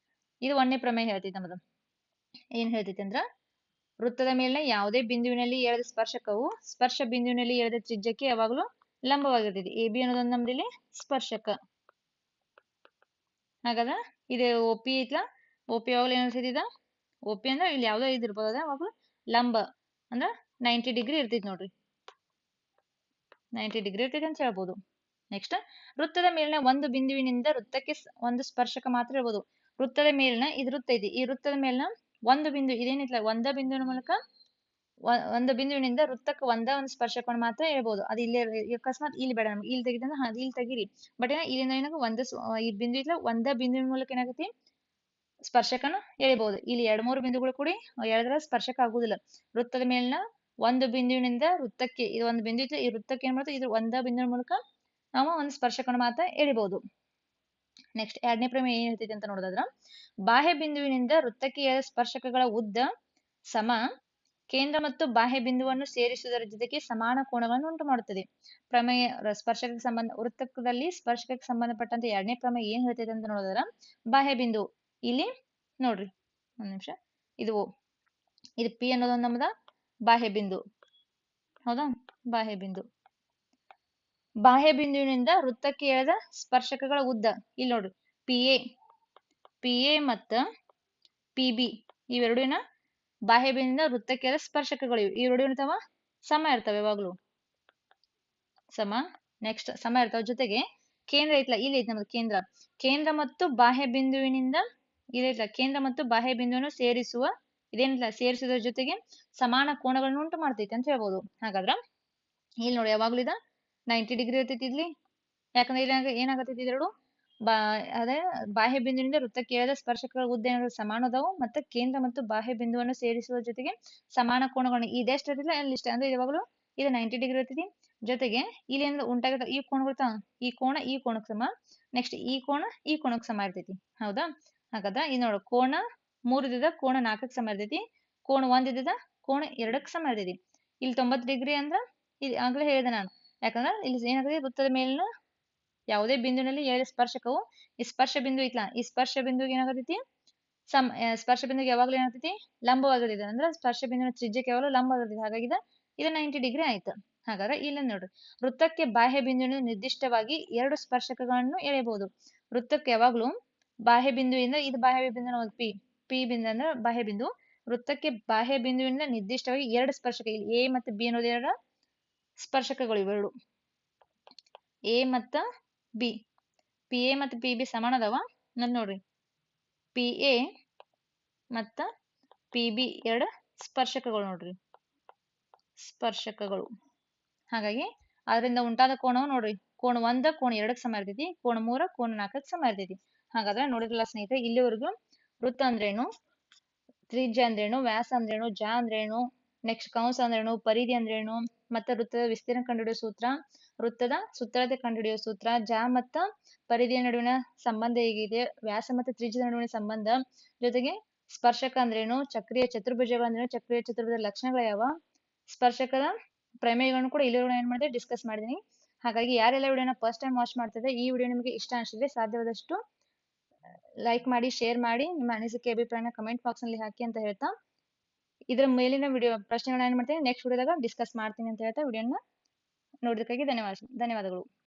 ಇದು ಒಂದನೇ ಪ್ರಮೇಯ ಹೇಳ್ತೈತಿ ನಮ್ಮದು. ಏನ್ ಹೇಳ್ತೈತಿ ಅಂದ್ರ ವೃತ್ತದ ಮೇಲಿನ ಯಾವುದೇ ಬಿಂದುವಿನಲ್ಲಿ ಎಳೆದ ಸ್ಪರ್ಶಕವು ಸ್ಪರ್ಶ ಬಿಂದುವಿನಲ್ಲಿ ಎಳೆದ ತ್ರಿಜ್ಯಕ್ಕೆ ಯಾವಾಗಲೂ ಲಂಬವಾಗಿರ್ತೈತಿ. ಎ ಬಿ ಅನ್ನೋದೊಂದು ನಮ್ದು ಇಲ್ಲಿ ಸ್ಪರ್ಶಕ. ಹಾಗಾದ್ರೆ ಇದು ಒ ಪಿ ಐತ್ಲಾ, ಒ ಪಿ ಯಾವಾಗಲೂ ಏನಿರ್ತೈತಿ ಇದ ಒ ಪಿ ಅಂದ್ರೆ ಇಲ್ಲಿ ಯಾವ್ದೋ ಇದಿರ್ಬೋದು ಅದ ಯಾವಾಗಲೂ ಲಂಬ ಅಂದ್ರ 90 ಡಿಗ್ರಿ ಇರ್ತೈತಿ ನೋಡ್ರಿ. 90 ಡಿಗ್ರಿ ಇರ್ತೈತಿ ಅಂತ ಹೇಳ್ಬೋದು. ನೆಕ್ಸ್ಟ್ ವೃತ್ತದ ಮೇಲಿನ ಒಂದು ಬಿಂದುವಿನಿಂದ ವೃತ್ತಕ್ಕೆ ಒಂದು ಸ್ಪರ್ಶಕ ಮಾತ್ರ ಇರ್ಬೋದು. ವೃತ್ತದ ಮೇಲಿನ ಇದು ವೃತ್ತ ಐತಿ, ಈ ವೃತ್ತದ ಮೇಲಿನ ಒಂದು ಬಿಂದು ಇದೇನಿತ್ಲ ಒಂದ ಬಿಂದುವಿನ ಮೂಲಕ ಒಂದು ಬಿಂದುವಿನಿಂದ ವೃತ್ತಕ್ಕೆ ಒಂದ ಒಂದು ಸ್ಪರ್ಶಕವನ್ನು ಮಾತ್ರ ಹೇಳ್ಬೋದು. ಅದು ಇಲ್ಲೇ ಅಕಸ್ಮಾತ್ ಇಲ್ಲಿ ಬೇಡ ನಮ್ಗೆ ಇಲ್ಲಿ ತೆಗಿತಂದ್ರೆ ಇಲ್ಲಿ ತೆಗಿರಿ. ಬಟ್ ಇಲ್ಲಿಂದ ಏನಾಗ ಈ ಬಿಂದು ಇತ್ಲ ಒಂದ ಬಿಂದುವಿನ ಮೂಲಕ ಏನಾಗತಿ ಸ್ಪರ್ಶಕನ ಎಳಿಬಹುದು. ಇಲ್ಲಿ 2-3 ಬಿಂದುಗಳು ಕೂಡಿ ಎಳೆದ್ರೆ ಸ್ಪರ್ಶಕ ಆಗುದಿಲ್ಲ. ವೃತ್ತದ ಮೇಲಿನ ಒಂದು ಬಿಂದುವಿನಿಂದ ವೃತ್ತಕ್ಕೆ ಇದು ಒಂದು ಬಿಂದು ಇತ್ತು, ಈ ವೃತ್ತಕ್ಕೆ ಏನ್ ಮಾಡ್ತೀವಿ ಇದು ಒಂದ ಬಿಂದುವಿನ ಮೂಲಕ ನಾವು ಒಂದು ಸ್ಪರ್ಶಕನ ಮಾತ್ರ ಎಳಿಬಹುದು. ನೆಕ್ಸ್ಟ್ ಎರಡನೇ ಪ್ರಮೇಯ ಏನ್ ಹೇಳ್ತೈತಿ ಅಂತ ನೋಡೋದಾದ್ರ ಬಾಹ್ಯ ಬಿಂದುವಿನಿಂದ ವೃತ್ತಕ್ಕೆ ಎಳೆದ ಸ್ಪರ್ಶಕಗಳ ಉದ್ದ ಸಮ ಕೇಂದ್ರ ಮತ್ತು ಬಾಹ್ಯ ಬಿಂದುವನ್ನು ಸೇರಿಸುವುದರ ಜೊತೆಗೆ ಸಮಾನ ಕೋನಗಳನ್ನು ಉಂಟು ಮಾಡುತ್ತದೆ. ಪ್ರಮೇಯ ಸ್ಪರ್ಶಕಕ್ಕೆ ಸಂಬಂಧ ವೃತ್ತದಲ್ಲಿ ಸ್ಪರ್ಶಕಕ್ಕೆ ಸಂಬಂಧಪಟ್ಟಂತೆ ಎರಡನೇ ಪ್ರಮೇಯ ಏನ್ ಹೇಳ್ತೈತೆ ಅಂತ ನೋಡಿದ್ರ ಬಾಹ್ಯ ಬಿಂದು ಇಲ್ಲಿ ನೋಡ್ರಿ ಒಂದ್ ನಿಮಿಷ ಇದು ಪಿ ಅನ್ನೋದೊಂದು ನಮ್ಮದ ಬಾಹ್ಯ ಬಿಂದು. ಹೌದಾ, ಬಾಹ್ಯ ಬಿಂದು. ಬಾಹ್ಯ ಬಿಂದುವಿನಿಂದ ವೃತ್ತಕ್ಕೆ ಎಳೆದ ಸ್ಪರ್ಶಕಗಳ ಉದ್ದ ಇಲ್ಲಿ ನೋಡ್ರಿ ಪಿ ಎ ಮತ್ತ ಪಿ ಬಿ ಇವೆರಡಿನ ಬಾಹ್ಯ ಬಿಂದುವಿನಿಂದ ವೃತ್ತಕ್ಕೆ ಎಳೆದ ಸ್ಪರ್ಶಕಗಳು ಇವೆರಡು ಇರ್ತಾವ ಸಮ ಇರ್ತವೆ ಯಾವಾಗ್ಲೂ ಸಮ. ನೆಕ್ಸ್ಟ್ ಸಮ ಇರ್ತಾವ. ಜೊತೆಗೆ ಕೇಂದ್ರ ಐತ್ಲ ಇಲ್ಲಿ ಐತಿ ನಮ್ದು ಕೇಂದ್ರ ಮತ್ತು ಬಾಹ್ಯ ಬಿಂದುವಿನಿಂದ ಇದೈತ್ಲ ಕೇಂದ್ರ ಮತ್ತು ಬಾಹ್ಯ ಬಿಂದುವನ್ನು ಸೇರಿಸುವುದರ ಜೊತೆಗೆ ಸಮಾನ ಕೋನಗಳನ್ನು ಉಂಟು ಮಾಡ್ತೈತಿ ಅಂತ ಹೇಳ್ಬೋದು. ಹಾಗಾದ್ರ ಇಲ್ಲಿ ನೋಡಿ ಯಾವಾಗ್ಲೂ ಇದ 90 ಡಿಗ್ರಿ ಇರ್ತೈತಿ ಇಲ್ಲಿ. ಯಾಕಂದ್ರೆ ಇಲ್ಲಿ ಏನಾಗತೈತಿ ಇದೆರಡು ಅದೇ ಬಾಹ್ಯ ಬಿಂದುವಿನಿಂದ ವೃತ್ತಕ್ಕೆ ಎಳೆದ ಸ್ಪರ್ಶಕಗಳ ಉದ್ದ ಏನಾದ್ರು ಸಮಾನ ಅದಾವು ಮತ್ತೆ ಕೇಂದ್ರ ಮತ್ತು ಬಾಹ್ಯ ಬಿಂದುವನ್ನು ಸೇರಿಸುವ ಜೊತೆಗೆ ಸಮಾನ ಕೋನಗಳನ್ನು ಇದೆಷ್ಟು ಇರ್ತೈತಿಲ್ಲ ಅಲ್ಲಿ ಇಷ್ಟ ಅಂದ್ರೆ ಯಾವಾಗಲೂ ಇದು 90 ಡಿಗ್ರಿ ಇರ್ತೈತಿ. ಜೊತೆಗೆ ಇಲ್ಲಿ ಏನಾದ್ರು ಉಂಟಾಗತ್ತ ಈ ಕೋನಗಳು ಈ ಕೋನಕ್ಕೆ ಸಮ, ನೆಕ್ಸ್ಟ್ ಈ ಕೋನಕ್ಕೆ ಸಮ ಇರ್ತೈತಿ. ಹೌದಾ, ಹಾಗಾದ್ರೆ ಇದು ನೋಡು ಕೋನ 3 ಇದ್ದಿದ್ದ ಕೋನ 4ಕ್ಕೆ ಸಮ ಇರ್ತೈತಿ, ಕೋನ 1 ಇದ್ದಿದ್ದ ಕೋನ 2ಕ್ಕೆ ಸಮ ಇರ್ತೈತಿ. ಇಲ್ಲಿ 90 ಡಿಗ್ರಿ ಅಂದ್ರ ಇಲ್ಲಿ ಆಗ್ಲೇ ಹೇಳಿದೆ ನಾನು. ಯಾಕಂದ್ರೆ ಇಲ್ಲಿ ಏನಾಗ್ತದೆ ವೃತ್ತದ ಮೇಲಿನ ಯಾವುದೇ ಬಿಂದುವಿನಲ್ಲಿ ಎಳೆದ ಸ್ಪರ್ಶಕವು ಈ ಸ್ಪರ್ಶ ಬಿಂದು ಐತ್ಲಾ ಈ ಸ್ಪರ್ಶ ಬಿಂದುಗೆ ಏನಾಗತೈತಿ ಸ್ಪರ್ಶ ಬಿಂದುಗೆ ಯಾವಾಗ್ಲೂ ಏನಾಗ್ತೈತಿ ಲಂಬವಾಗಿರ್ತೈತಿ. ಅಂದ್ರೆ ಸ್ಪರ್ಶ ಬಿಂದುವಿನ ತ್ರಿಜ್ಯಕ್ಕೆ ಯಾವಾಗಲೂ ಲಂಬವಾಗಿರ್ತೈತಿ. ಹಾಗಾಗಿ ಇದು 90 ಡಿಗ್ರಿ ಆಯ್ತು. ಹಾಗಾದ್ರೆ ಇಲ್ಲಿ ನೋಡ್ರಿ ವೃತ್ತಕ್ಕೆ ಬಾಹ್ಯ ಬಿಂದುವಿನ ನಿರ್ದಿಷ್ಟವಾಗಿ 2 ಸ್ಪರ್ಶಕಗಳನ್ನು ಎಳೆಯಬಹುದು. ವೃತ್ತಕ್ಕೆ ಯಾವಾಗ್ಲೂ ಬಾಹ್ಯ ಬಿಂದುವಿಂದ ಇದು ಬಾಹ್ಯ ಬಿಂದು ಪಿ ಬಿಂದು ಅಂದ್ರೆ ಬಾಹ್ಯ ಬಿಂದು. ವೃತ್ತಕ್ಕೆ ಬಾಹ್ಯ ಬಿಂದುವಿನಿಂದ ನಿರ್ದಿಷ್ಟವಾಗಿ 2 ಸ್ಪರ್ಶಕ ಇಲ್ಲಿ ಎ ಮತ್ತು ಬಿ ಅನ್ನೋದು 2 ಸ್ಪರ್ಶಕಗಳು ಇವೆರಡು ಎ ಮತ್ತು ಬಿ. ಪಿ ಎ ಮತ್ತು ಪಿ ಬಿ ಸಮಾನ ಅದಾವ ನೋಡ್ರಿ. ಪಿ ಎ ಮತ್ತ ಪಿ ಬಿ 2 ಸ್ಪರ್ಶಕಗಳು ನೋಡ್ರಿ ಸ್ಪರ್ಶಕಗಳು. ಹಾಗಾಗಿ ಅದರಿಂದ ಉಂಟಾದ ಕೋನವು ನೋಡ್ರಿ ಕೋನ 1 ಕೋನ 2ಕ್ಕೆ ಸಮ ಇರ್ತೈತಿ, ಕೋನ 3 ಕೋನ 4ಕ್ಕೆ ಸಮ ಇರ್ತೈತಿ. ಹಾಗಾದ್ರೆ ನೋಡಿದ್ರಲ್ಲ ಸ್ನೇಹಿತರೆ ಇಲ್ಲಿವರೆಗೂ ವೃತ್ತ ಅಂದ್ರೇನು, ತ್ರಿಜ್ಯ ಅಂದ್ರೇನು, ವ್ಯಾಸ ಅಂದ್ರೇನು, ಜ ಅಂದ್ರೇನು, ನೆಕ್ಸ್ಟ್ ಕಂಸ ಅಂದ್ರೇನು, ಪರಿಧಿ ಅಂದ್ರೇನು, ಮತ್ತೆ ವೃತ್ತದ ವಿಸ್ತೀರ್ಣ ಕಂಡುಹಿಡಿಯುವ ಸೂತ್ರ, ವೃತ್ತದ ಸುತ್ತಳತೆ ಕಂಡುಹಿಡಿಯುವ ಸೂತ್ರ, ಜ ಮತ್ತು ಪರಿಧಿಯ ನಡುವಿನ ಸಂಬಂಧ ಹೇಗಿದೆ, ವ್ಯಾಸ ಮತ್ತು ತ್ರಿಜ್ಯದ ನಡುವಿನ ಸಂಬಂಧ, ಜೊತೆಗೆ ಸ್ಪರ್ಶಕ ಅಂದ್ರೇನು, ಚಕ್ರೀಯ ಚತುರ್ಭುಜಗಳು ಅಂದ್ರೇನು, ಚಕ್ರೀಯ ಚತುರ್ಭುಜದ ಲಕ್ಷಣಗಳು ಯಾವ, ಸ್ಪರ್ಶಕದ ಪ್ರಮೇಯಗಳನ್ನು ಕೂಡ ಇಲ್ಲಿವರೆಗೂ ಏನ್ ಮಾಡಿದೆ ಡಿಸ್ಕಸ್ ಮಾಡಿದೀನಿ. ಹಾಗಾಗಿ ಯಾರೆಲ್ಲ ವಿಡಿಯೋನ ಫಸ್ಟ್ ಟೈಮ್ ವಾಚ್ ಮಾಡ್ತಿದ್ರೆ ಈ ವಿಡಿಯೋ ನಿಮಗೆ ಇಷ್ಟ ಅನಿಸಿದ್ರೆ ಸಾಧ್ಯವಾದಷ್ಟು ಲೈಕ್ ಮಾಡಿ, ಶೇರ್ ಮಾಡಿ, ನಿಮ್ಮ ಅನಿಸಿಕೆ ಅಭಿಪ್ರಾಯನ ಕಮೆಂಟ್ ಬಾಕ್ಸ್ ನಲ್ಲಿ ಹಾಕಿ ಅಂತ ಹೇಳ್ತಾ ಇದರ ಮೇಲಿನ ವಿಡಿಯೋ ಪ್ರಶ್ನೆಗಳನ್ನ ಏನ್ ಮಾಡ್ತೀನಿ ನೆಕ್ಸ್ಟ್ ವಿಡಿಯೋದಾಗ ಡಿಸ್ಕಸ್ ಮಾಡ್ತೀನಿ ಅಂತ ಹೇಳ್ತಾ ವಿಡಿಯೋನ ನೋಡೋದಕ್ಕಾಗಿ ಧನ್ಯವಾದಗಳು.